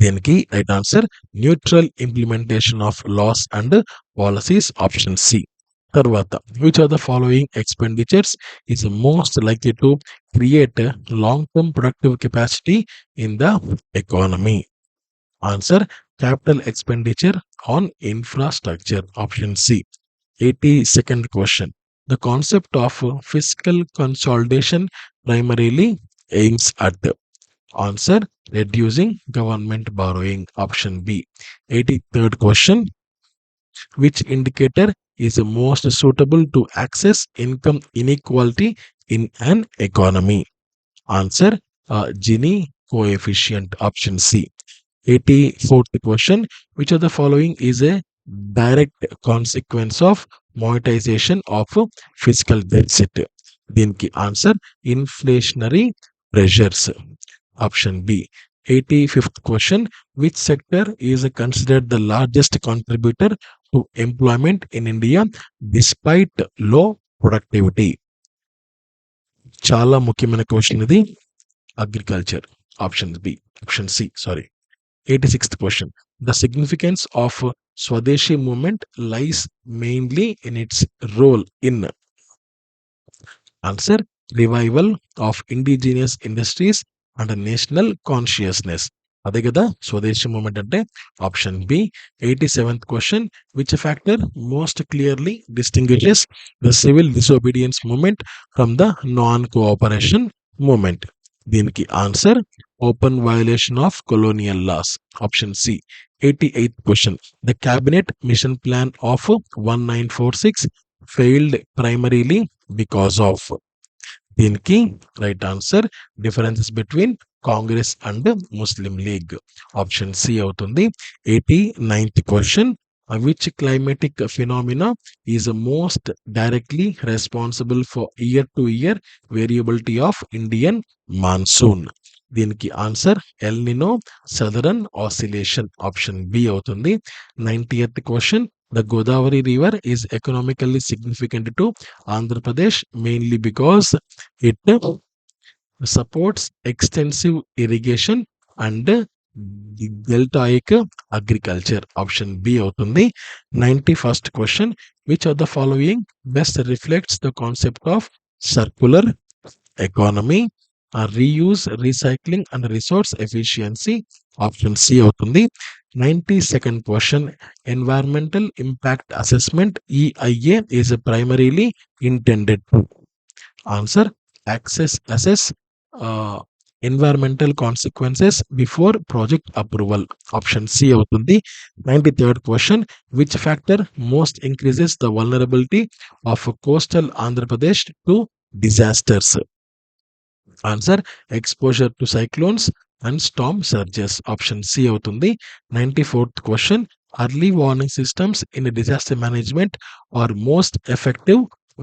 దీనికి right answer neutral implementation of laws and policies, option C. తర్వాత which are the following expenditures is most likely to create long term productive capacity in the economy? Answer capital expenditure on infrastructure, option C. 82nd question, the concept of fiscal consolidation primarily aims at? Answer reducing government borrowing, option B. 83rd question, which indicator is most suitable to access income inequality in an economy? Answer Gini coefficient, option C. 84th question, which of the following is a direct consequence of monetization of fiscal deficit? దీనికి answer inflationary pressures, option B. 85th question, which sector is considered the largest contributor to employment in India despite low productivity? చాలా ముఖ్యమైన question ఇది, agriculture, option C. 86th question, the significance of Swadeshi movement lies mainly in its role in? Answer revival of indigenous industries and national consciousness. అదే కదా Swadeshi movement అంటే, option B. 87th question, which factor most clearly distinguishes the civil disobedience movement from the non-cooperation movement? దీనికి answer open violation of colonial laws, option C. 88th question, the cabinet mission plan of 1946 failed primarily because of? దీనికి right answer differences between Congress and Muslim League, option C అవుతుంది. 89th question, which climatic phenomena is most directly responsible for year to year variability of Indian monsoon? దీనికి answer El Nino Southern Oscillation, option B అవుతుంది. 90th question, The Godavari River is economically significant to Andhra Pradesh mainly because it supports extensive irrigation and deltaic agriculture. Option B అవుతుంది. 91st question. Which of the following best reflects the concept of circular economy, reuse, recycling and resource efficiency? Option C అవుతుంది. 92nd question. Environmental impact assessment EIA is primarily intended to answer assess uh, environmental consequences before project approval. Option C అవుతుంది. 93rd question. Which factor most increases the vulnerability of coastal Andhra Pradesh to disasters? Answer exposure to cyclones and storm surges. Option C అవుతుంది. 94th question. Early warning systems in disaster management are most effective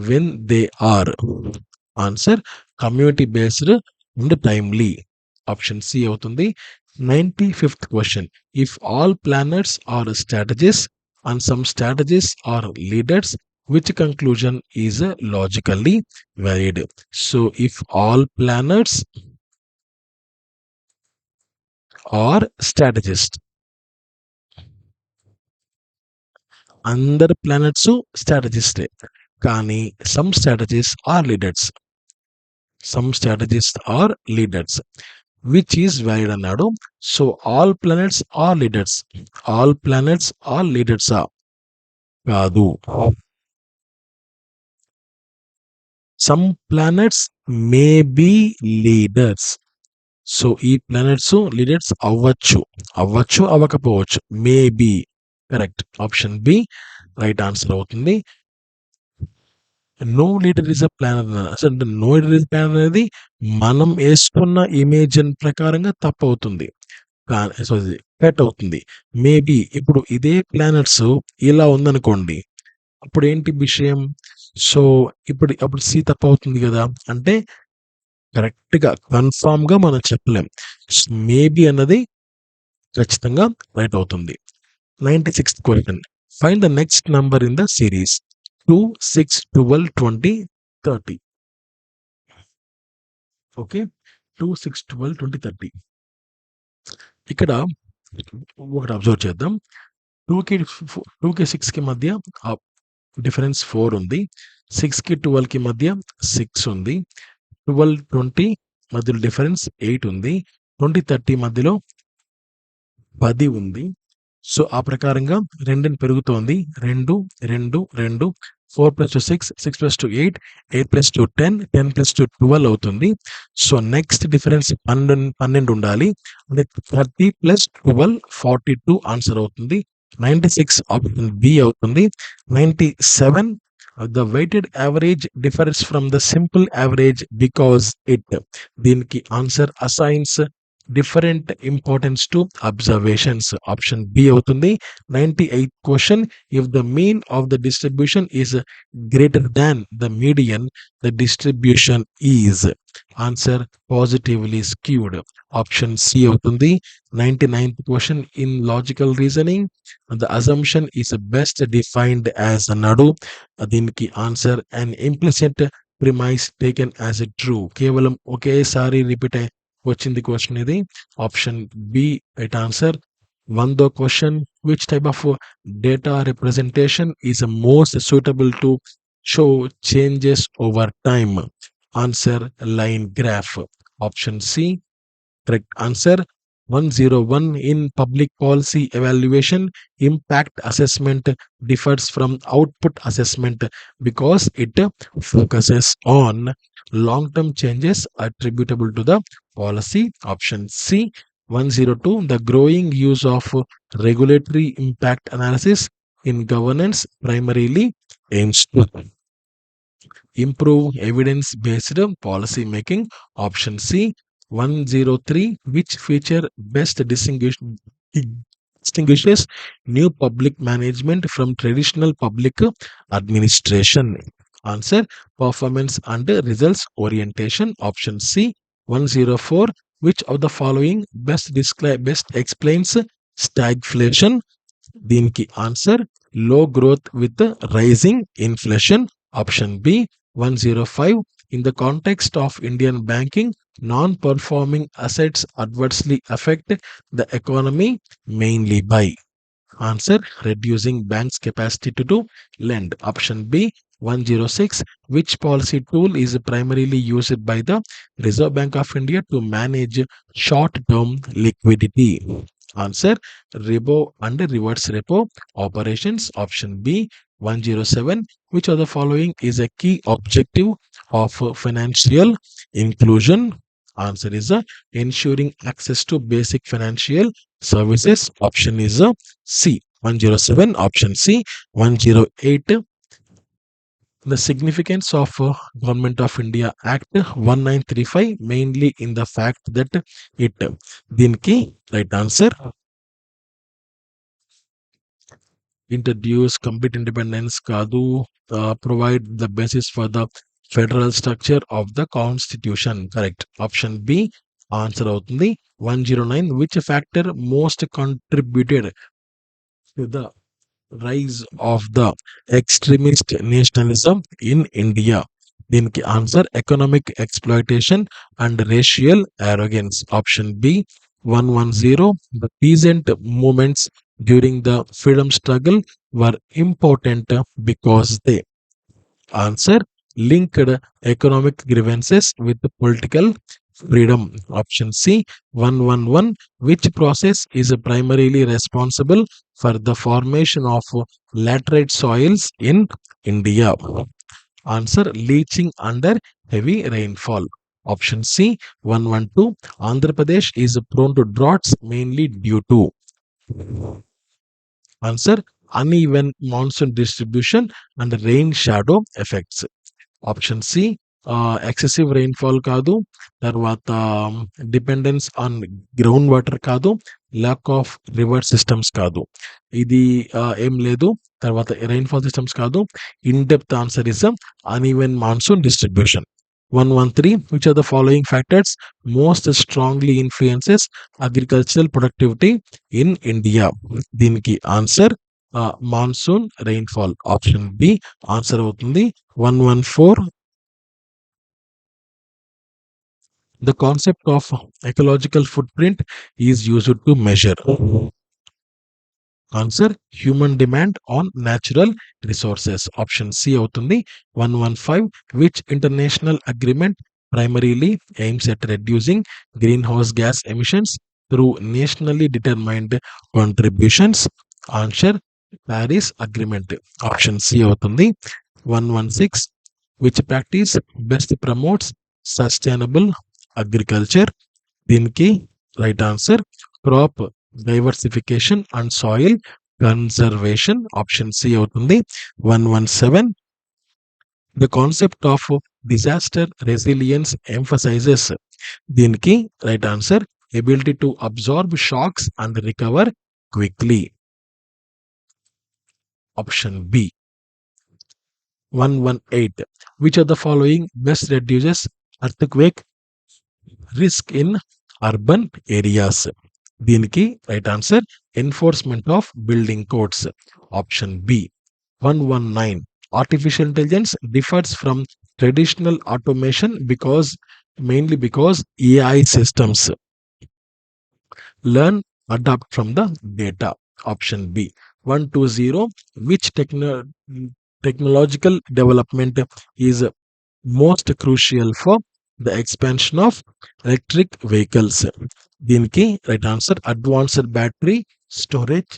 when they are answer community based and timely. Option C అవుతుంది. 95th question. If all planners are strategists and some strategists are leaders, which conclusion is logically valid? So if all planners are strategists, అందరు planets స్ట్రాటజిస్టే, కానీ some strategist are leaders which is valid అన్నాడు. So all planets are leaders, all planets are లీడర్సా? కాదు. Some planets may be leaders. So ఈ planets leaders అవ్వచ్చు, అవ్వకపోవచ్చు. Maybe correct. Option B right answer అవుతుంది. No leader is a planner అంటే no leader is planner అనేది మనం వేసుకున్న ఇమేజ్ ప్రకారంగా తప్పు అవుతుంది, కరెక్ట్ అవుతుంది. మేబీ ఇప్పుడు ఇదే ప్లానెట్స్ ఇలా ఉందనుకోండి, అప్పుడు ఏంటి విషయం? సో అప్పుడు సి తప్పు అవుతుంది కదా, అంటే కరెక్ట్ గా కన్ఫామ్ గా మనం చెప్పలేం. మేబీ అన్నది ఖచ్చితంగా రైట్ అవుతుంది. 96th question. Find the next number in the series 2, 6, 12, 20, 30. Okay, 2, 6, 12, 20, 30. ఇక్కడ ఒకటి అబ్జర్వ్ చేద్దాం. 2కి 6కి మధ్య డిఫరెన్స్ 4 ఉంది. 6కి 12కి మధ్య 6 ఉంది. 12, 20 మధ్యలో డిఫరెన్స్ 8 ఉంది. 20, 30 మధ్యలో 10 ఉంది. సో ఆ ప్రకారంగా 2 పెరుగుతోంది. 2, 2, 2, 4 + 2 6, 6 + 2 8, 8 + 2 10, 10 + 2 12 అవుతుంది. సో నెక్స్ట్ డిఫరెన్స్ 12 ఉండాలి, అంటే 30 + 12 42 ఆన్సర్ అవుతుంది. 96 ఆప్షన్ బి అవుతుంది. 97 the weighted average differs from the simple average because it, దీనికి answer assigns different importance to observations. Option B అవుతుంది. 98th question. If the mean of the distribution is greater than the median, the distribution is answer positively skewed. Option C అవుతుంది. 99th question. In logical reasoning, the assumption is best defined as అన్నాడు. దీనికి answer an implicit premise taken as a true. కేవలం ఒకేసారి repeat వచ్చింది question ఇది. Option B right answer. 100th question. Which type of data representation is most suitable to show changes over time? Answer line graph. Option C correct answer. 101 in public policy evaluation, impact assessment differs from output assessment because it focuses on long-term changes attributable to the policy. Option C. 102 the growing use of regulatory impact analysis in governance primarily aims to improve evidence-based policy making. Option C. 103 which feature best distinguishes new public management from traditional public administration? Answer performance and results orientation. Option C. 104 which of the following best explains stagflation? దీనికి answer low growth with rising inflation. Option B 105. In the context of Indian banking, non-performing assets adversely affect the economy mainly by answer reducing banks' capacity to do lend. Option B 106. Which policy tool is primarily used by the Reserve Bank of India to manage short term liquidity? Answer repo and reverse repo operations. Option B 107. Which of the following is a key objective of financial inclusion? Answer is ensuring access to basic financial services. Option is C 107. Option C 108. The significance of Government of India Act 1935 mainly in the fact that it దీనికి right answer introduce complete independence కాదు, provide the basis for the federal structure of the constitution. Correct. Option B answer అవుతుంది 109. Which factor most contributed to the rise of the extremist nationalism in India? దీనికి answer economic exploitation and racial arrogance. Option B 110. The peasant movements during the freedom struggle were important because they answer linked economic grievances with political freedom. Option C 111. Which process is primarily responsible for the formation of laterite soils in India? Answer leaching under heavy rainfall. Option C 112. Andhra Pradesh is prone to droughts mainly due to answer uneven monsoon distribution and rain shadow effects. Option C excessive rainfall కాదు, తర్వాత dependence on ground water కాదు, lack of river systems కాదు, ఇది ఏం లేదు. తర్వాత rainfall systems కాదు. In depth answer is uneven monsoon distribution. 113. Which of the following factors most strongly influences agricultural productivity in India? దీనికి answer monsoon rainfall. Option B answer అవుతుంది 114. The concept of ecological footprint is used to measure answer human demand on natural resources. Option C అవుతుంది 115. Which international agreement primarily aims at reducing greenhouse gas emissions through nationally determined contributions? Answer Paris Agreement. Option C అవుతుంది 116. Which practice best promotes sustainable agriculture? దీనికి right answer crop diversification and soil conservation. Option C అవుతుంది 117. The concept of disaster resilience emphasizes. దీనికి right answer ability to absorb shocks and recover quickly. Option B 118. Which of the following best reduces earthquake risk in urban areas? దీనికి right answer enforcement of building codes. Option B 119. Artificial intelligence differs from traditional automation mainly because AI systems learn, adapt from the data. Option B 120. Which technological development is most crucial for the expansion of electric vehicles? దీనికి right answer advanced battery storage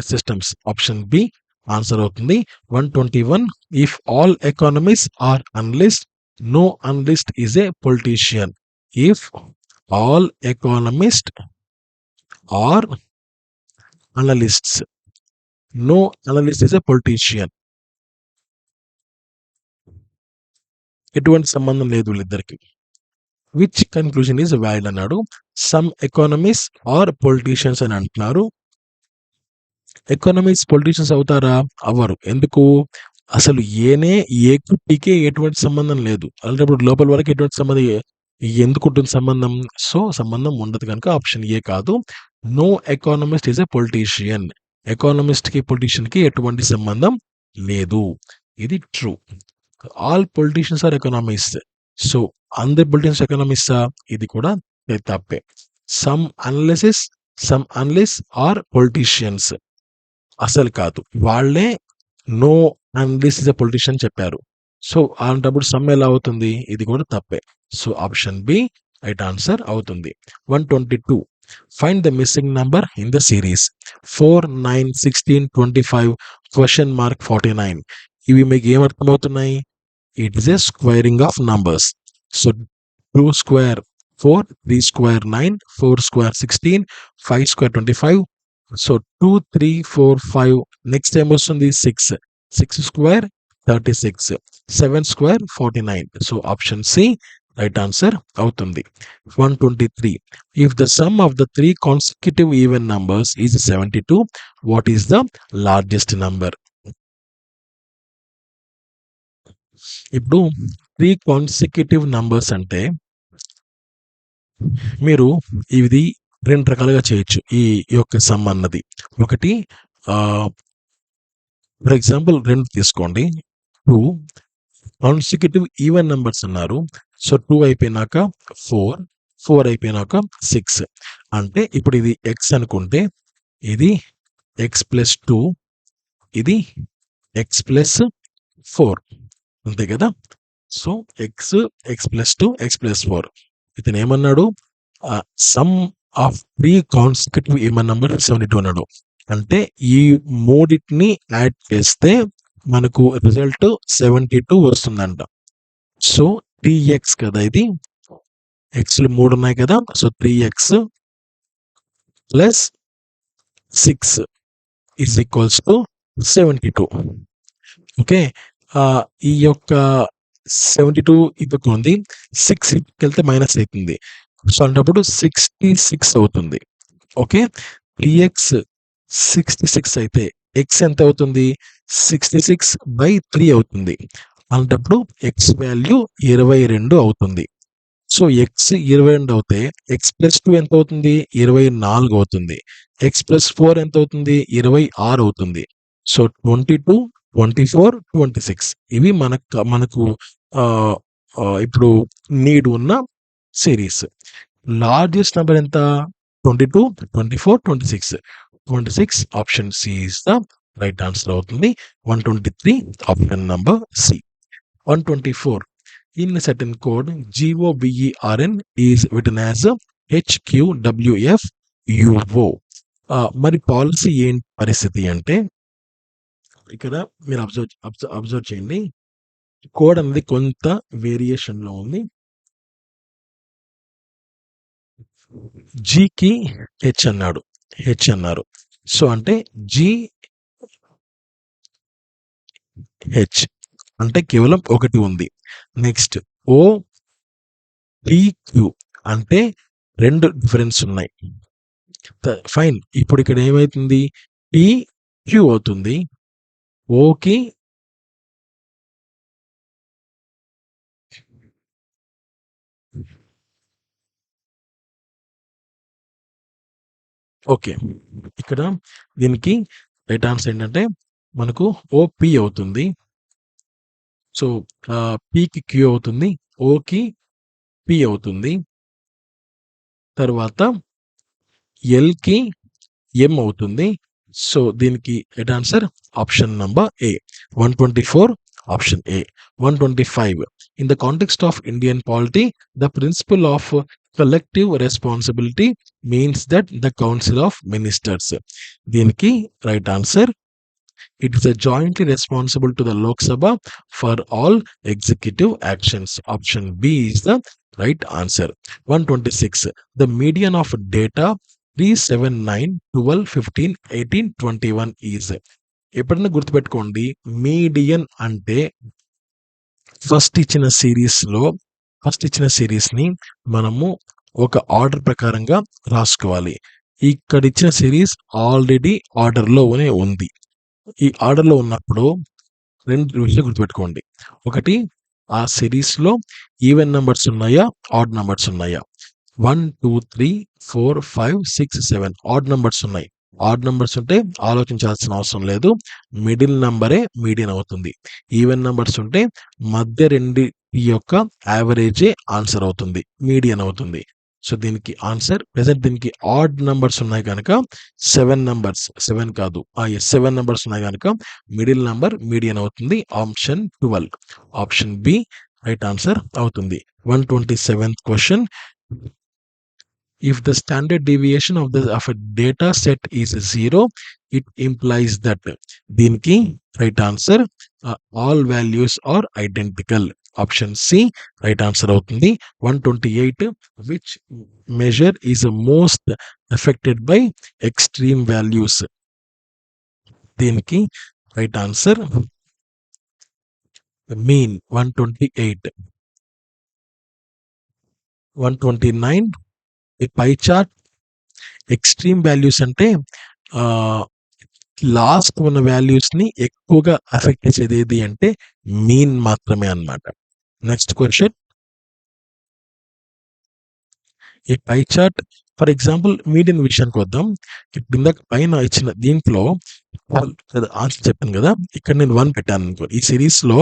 systems. Option B answer అవుతుంది 121. If all economies are analyst, no analyst is a politician. If all economist are analysts, no analyst is a politician. ఎటువంటి సంబంధం లేదు వీళ్ళిద్దరికి. Which conclusion is valid అన్నాడు. Some economies are politicians అని అంటున్నారు. Economies politicians అవుతారా? అవ్వరు. ఎందుకు? అసలు ఏకు టీకే ఎటువంటి సంబంధం లేదు. అలాంటప్పుడు లోపల వరకు ఎటువంటి సంబంధం ఎందుకు ఉంటుంది సంబంధం? సో సంబంధం ఉండదు కనుక ఆప్షన్ ఏ కాదు. No economist is a politician. ఎకానమిస్ట్‌కి, పొలిటీషియన్‌కి ఎటువంటి సంబంధం లేదు. ఇది true. All politicians are economist. So, అందరు పొలిటీషియన్స్ ఎకనామిస్టా? ఇది కూడా తప్పే. Some unless are politicians. అసలు కాదు. వాళ్ళే no unless is a politician చెప్పారు. సో, అలాంటప్పుడు సమ్ ఎలా అవుతుంది? ఇది కూడా తప్పే. So, option B right answer అవుతుంది. 122 find the missing number in the series 4, 9, 16, 25 ?49. ఇవి మీకు ఏమర్థమవుతున్నాయి? It is a squaring of numbers. So 2 square 4, 3 square 9, 4 square 16, 5 square 25. So 2, 3, 4, 5 next ఏమొస్తుంది? 6. 6 square 36, 7 square 49. So option C right answer అవుతుంది. 123 if the sum of the 3 consecutive even numbers is 72, what is the largest number? ఇప్పుడు 3 consecutive numbers అంటే మీరు ఇది 2 రకాలుగా చేయొచ్చు. ఈ యొక్క సమ్ అన్నది. ఒకటి ఫర్ ఎగ్జాంపుల్ 2 తీసుకోండి. 2 కాన్సిక్యూటివ్ ఈవెన్ నంబర్స్ అన్నారు. సో 2 అయిపోయినాక 4, 4 అయిపోయినాక 6. అంటే ఇప్పుడు ఇది ఎక్స్ అనుకుంటే ఇది ఎక్స్ ప్లస్ 2, ఇది ఎక్స్ ప్లస్ 4. అంతే కదా? So X plus 2, X plus 4. ఇతను ఏమన్నాడు? Some of 3 consecutive even number 72 అన్నాడు. అంటే ఈ మూడింటిని యాడ్ చేస్తే మనకు రిజల్ట్ 72 వస్తుందంట. సో 3x కదా ఇది. ఎక్స్లు 3 ఉన్నాయి కదా. So 3x plus 6 is equals to 72. Okay. ఈ యొక్క 72 ఇప్పటికి ఉంది. 6 వెళ్తే మైనస్ అవుతుంది. సో అన్నప్పుడు 66 అవుతుంది. ఓకే. 3x 66 అయితే ఎక్స్ ఎంత అవుతుంది? 66/3 అవుతుంది. అలాంటప్పుడు ఎక్స్ వాల్యూ 22 అవుతుంది. సో ఎక్స్ 22 అవుతే ఎక్స్ ప్లస్ 2 ఎంత అవుతుంది? 24 అవుతుంది. ఎక్స్ ప్లస్ 4 ఎంత అవుతుంది? 26 అవుతుంది. సో 22, 24, 26 ఇవి మనకు ఇప్పుడు నీడ్ ఉన్న సిరీస్. లార్జెస్ట్ నెంబర్ ఎంత? 22, 24, 26. 26 option C is the right answer అవుతుంది. 123 option number C. 124 in a certain code GOVERN is written as HQWFUO. మరి పాలసీ ఏంటి పరిస్థితి అంటే ఇక్కడ మీరు అబ్జర్వ్ చేయండి. కోడ్ అనేది కొంత వేరియేషన్ లో ఉంది. జికి హెచ్ అన్నారు. సో అంటే GH అంటే కేవలం ఒకటి ఉంది. నెక్స్ట్ OPQ అంటే 2 డిఫరెన్స్ ఉన్నాయి. ఫైన్. ఇప్పుడు ఇక్కడ ఏమైతుంది? PQ అవుతుంది. ఓకి ఓకే. ఇక్కడ దీనికి రైట్ ఆన్సర్ ఏంటంటే మనకు OP అవుతుంది. సో పీకి క్యూ అవుతుంది. ఓకి పి అవుతుంది. తర్వాత ఎల్కి ఎం అవుతుంది. సో దీనికి right answer option number A. 124 option A. 125 in the context of Indian polity the principle of collective responsibility means that the council of ministers. దీనికి right answer it is a jointly responsible to the Lok Sabha for all executive actions. Option B is the right answer. 126 the median of data 3, 7, 9, 12, 15, 18, 21 is. ఎప్పుడైనా గుర్తుపెట్టుకోండి, median అంటే first ఇచ్చిన సిరీస్ని మనము ఒక order ప్రకారంగా రాసుకోవాలి. ఇక్కడ ఇచ్చిన సిరీస్ ఆల్రెడీ ఆర్డర్లోనే ఉంది. ఈ ఆర్డర్లో ఉన్నప్పుడు 2 విషయాలు గుర్తుపెట్టుకోండి. ఒకటి, ఆ సిరీస్లో ఈవెన్ నంబర్స్ ఉన్నాయా, ఆడ్ నంబర్స్ ఉన్నాయా? 1, 2, 3, 4, 5, 6, 7 ఆడ్ నంబర్స్ ఉన్నాయి. ఆడ్ నంబర్స్ ఉంటే ఆలోచించాల్సిన అవసరం లేదు. మిడిల్ నంబరే మీడియన్ అవుతుంది. ఈవెన్ నంబర్స్ ఉంటే మధ్య రెండు యొక్క యావరేజే ఆన్సర్ అవుతుంది, మీడియన్ అవుతుంది. సో దీనికి ఆన్సర్ ప్రెసెంట్ దీనికి ఆడ్ నంబర్స్ ఉన్నాయి కనుక 7 నంబర్స్, 7 కాదు 7 నంబర్స్ ఉన్నాయి కనుక మిడిల్ నంబర్ మీడియన్ అవుతుంది. Option 12, option B right answer అవుతుంది. 127th question. If the standard deviation of a data set is 0, it implies that దీనికి right answer all values are identical. Option C right answer అవుతుంది. 128, which measure is most affected by extreme values. దీనికి right answer mean. 128. 129, ఈ pie chart extreme values అంటే last ఉన్న values ని ఎక్కువగా affect చేసేది ఏది అంటే మీన్ మాత్రమే అన్నమాట. Next question. ఈ pie chart for example median విషయానికి వద్దాం. ఇప్పుడు ఇందాక పైన ఇచ్చిన దీంట్లో ఆన్సర్ చెప్పాను కదా, ఇక్కడ నేను 1 పెట్టాను అనుకో. ఈ సిరీస్ లో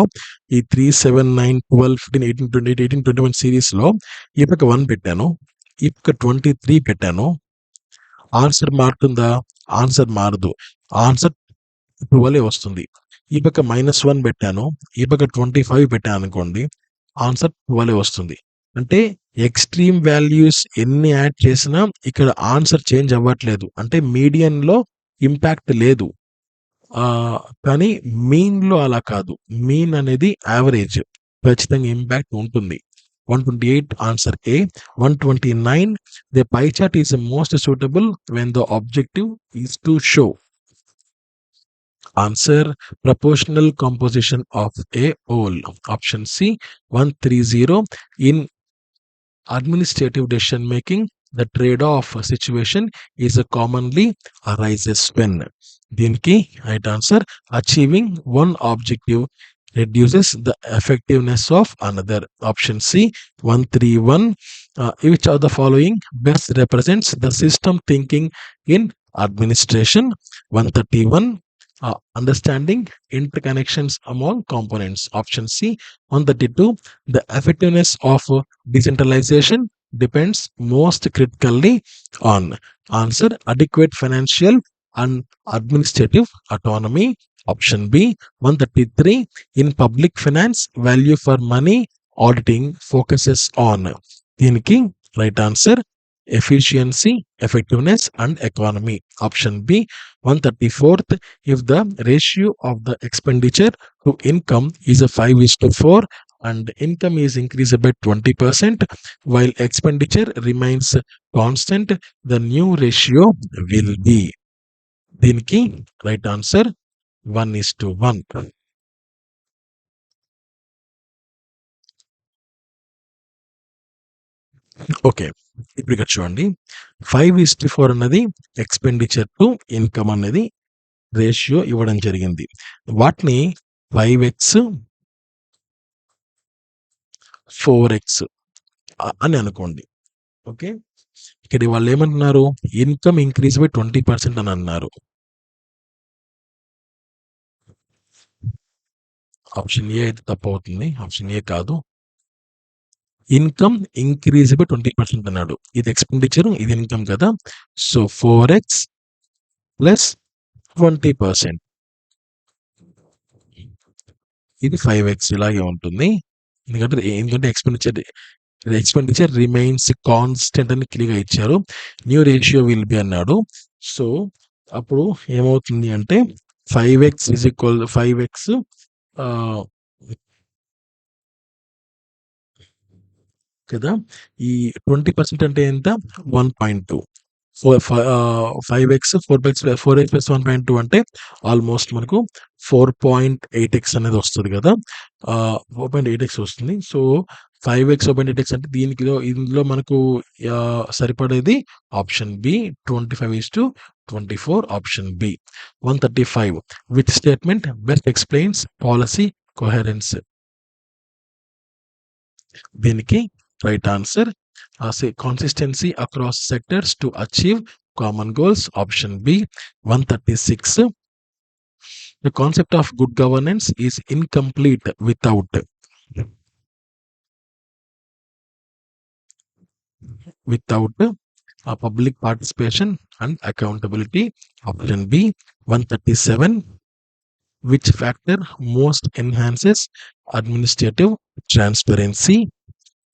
ఈ 3, 7, 9, 12, 15, 18, 28, 18, 21 సిరీస్ లో ఈ పక్క 1 పెట్టాను, ఈ పక్క 23 పెట్టాను. ఆన్సర్ మారుతుందా? ఆన్సర్ మారదు. ఆన్సర్ 12 వస్తుంది. ఈ పక్క -1 పెట్టాను, ఈ పక్క 25 పెట్టాను అనుకోండి, ఆన్సర్ 12 వస్తుంది. అంటే ఎక్స్ట్రీమ్ వాల్యూస్ ఎన్ని యాడ్ చేసినా ఇక్కడ ఆన్సర్ చేంజ్ అవ్వట్లేదు, అంటే మీడియన్ లో ఇంపాక్ట్ లేదు. కానీ మీన్ లో అలా కాదు. మీన్ అనేది యావరేజ్, ఖచ్చితంగా ఇంపాక్ట్ ఉంటుంది. 128 answer A. 129, the pie chart is most suitable when the objective is to show. Answer, proportional composition of a whole. Option C. 130, in administrative decision making, the trade-off situation is commonly arises when. దీనికి right answer, achieving one objective reduces the effectiveness of another. Option C. 131, which of the following best represents the system thinking in administration? 131, understanding interconnections among components. Option C. 132, the effectiveness of decentralization depends most critically on. Answer, adequate financial and administrative autonomy. Option B. 133, in public finance, value for money auditing focuses on. దీనికి right answer, efficiency, effectiveness and economy. Option B. 134th, if the ratio of the expenditure to income is a 5:4 and income is increased by 20% while expenditure remains constant, the new ratio will be. దీనికి right answer 1:1. Okay, ఇప్పుడు ఇక్కడ చూడండి, 5:4 అన్నది expenditure to income అనేది ratio ఇవ్వడం జరిగింది. వాటిని 5x 4x అని అనుకోండి. ఓకే, ఇక్కడ వాళ్ళు ఏమంటున్నారు, ఇన్కమ్ ఇంక్రీజ్ బై 20% అని అన్నారు. ఆప్షన్ ఏ అయితే తప్పు అవుతుంది, ఆప్షన్ ఏ కాదు. ఇన్కమ్ ఇంక్రీజ్ బై 20% అన్నాడు. ఇది ఎక్స్పెండిచర్, ఇది ఇన్కమ్ కదా. సో 4x ప్లస్ 20%, ఇది 5x ఇలాగే ఉంటుంది. ఎందుకంటే ఎక్స్పెండిచర్ రిమైన్స్ కాన్స్టెంట్ అని క్లియర్గా ఇచ్చారు. న్యూ రేషియో విల్ బి అన్నాడు. సో అప్పుడు ఏమవుతుంది అంటే 5x ఈజ్ ఈక్వల్ 5x కదా. ఈ 20% అంటే ఎంత, 1.2. 5x 4x ప్లస్ 1.2 అంటే ఆల్మోస్ట్ మనకు 4.8x అనేది వస్తుంది కదా. 4.8x వస్తుంది. సో 5x 4.8x అంటే ఇందులో మనకు సరిపడేది option B, 25:24. Option B. 135, which statement best explains policy coherence? దీనికి right answer, consistency across sectors to achieve common goals. Option B 136. The concept of good governance is incomplete without public participation and accountability. Option B 137. Which factor most enhances administrative transparency?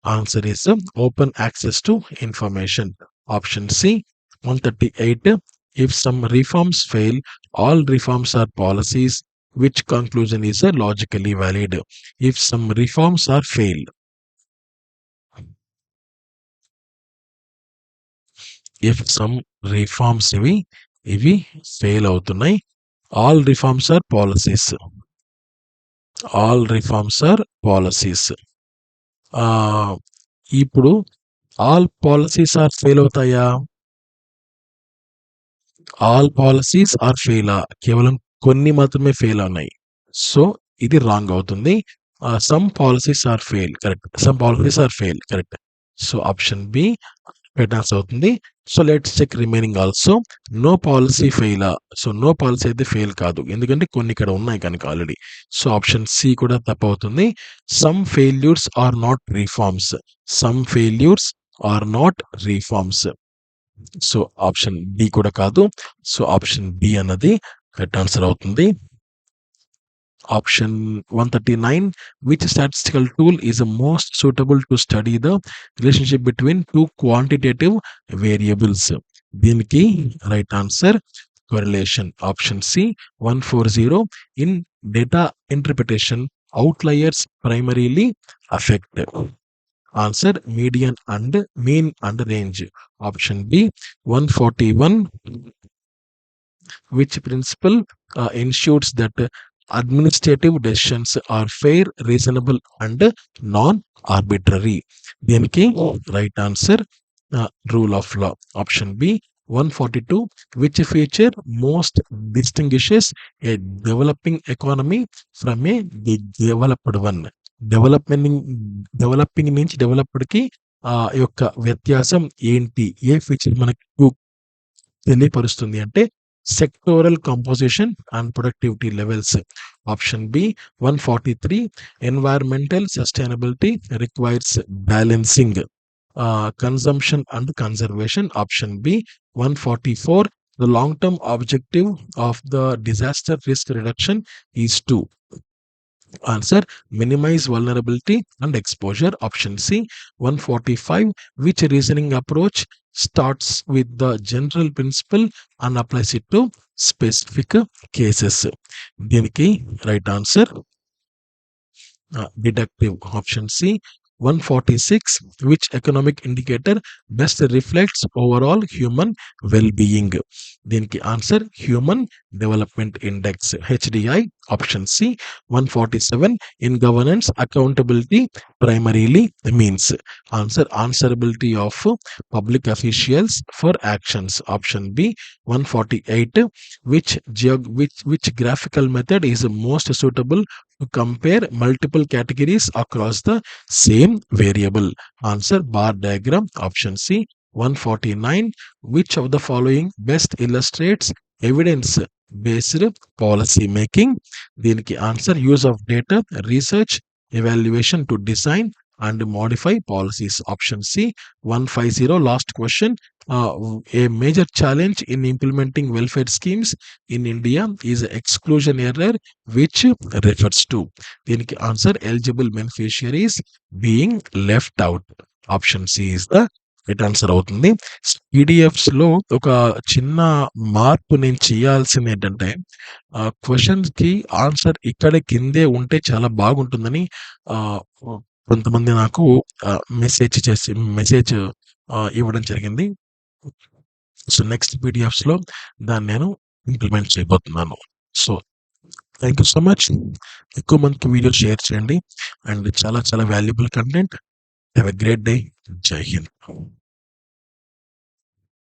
Answer is open access to information. Option C 138. If some reforms fail, all reforms are policies. Which conclusion is logically valid? If some reforms are fail, if some reforms ఇవి fail అవుతున్నాయి, all reforms are policies. All reforms are policies. ఇప్పుడు all policies are fail అవుతాయా? All policies are fail. కేవలం కొన్ని మాత్రమే fail ఉన్నాయి. So ఇది wrong అవుతుంది. Some policies are fail. Correct. Some policies are fail. Correct. So option B right answer అవుతుంది. So let's check remaining also. No policy fail. So no policy అయితే fail కాదు, ఎందుకంటే కొన్ని ఇక్కడ ఉన్నాయి కనుక ఆల్రెడీ. సో ఆప్షన్ సి కూడా తప్పు అవుతుంది. Some failures are not reforms. Some failures are not reforms. So option B కూడా కాదు. సో ఆప్షన్ బి అన్నది కరెక్ట్ ఆన్సర్ అవుతుంది. Option 139. Which statistical tool is most suitable to study the relationship between two quantitative variables? దీనికి right answer correlation. Option C 140. In data interpretation, outliers primarily affect. Answer median and mean and range. Option B 141. Which principle ensures that administrative decisions are fair, reasonable and non-arbitrary? దీనికి right answer rule of law. Option B 142. Which feature most distinguishes a developing economy from a developed one? Developing నుంచి developed కి యొక్క వ్యత్యాసం ఏంటి? ఏ feature మనకు తెలియపరుస్తుంది అంటే sectoral composition and productivity levels. Option B 143. Environmental sustainability requires balancing consumption and conservation. Option B 144. The long-term objective of the disaster risk reduction is to. Answer minimize vulnerability and exposure. Option C 145. Which reasoning approach starts with the general principle and applies it to specific cases? దీనికి right answer deductive. Option C 146. Which economic indicator best reflects overall human well-being? దీనికి answer human development index HDI. Option C 147. In governance accountability primarily means. Answer answerability of public officials for actions. Option B 148. which graphical method is most suitable to compare multiple categories across the same variable? Answer bar diagram. Option C 149. Which of the following best illustrates evidence based policy making? దీనికి answer use of data, research, evaluation to design and modify policies. Option C 150. Last question. A major challenge in implementing welfare schemes in India is exclusion error, which refers to. దీనికి answer eligible beneficiaries being left out. Option C is the right answer అవుతుంది. PDFs లో ఒక చిన్న మార్పు నేను చేయాల్సింది ఏంటంటే questions కి ఆన్సర్ ఇక్కడ కిందే ఉంటే చాలా బాగుంటుందని కొంతమంది నాకు మెసేజ్ ఇవ్వడం జరిగింది. సో నెక్స్ట్ పీడిఎఫ్స్ లో దాన్ని నేను ఇంప్లిమెంట్ చేయబోతున్నాను. So thank you so much. ఎక్కువ మందికి వీడియో షేర్ చేయండి అండ్ చాలా చాలా valuable content. Have a great day. జై హింద్.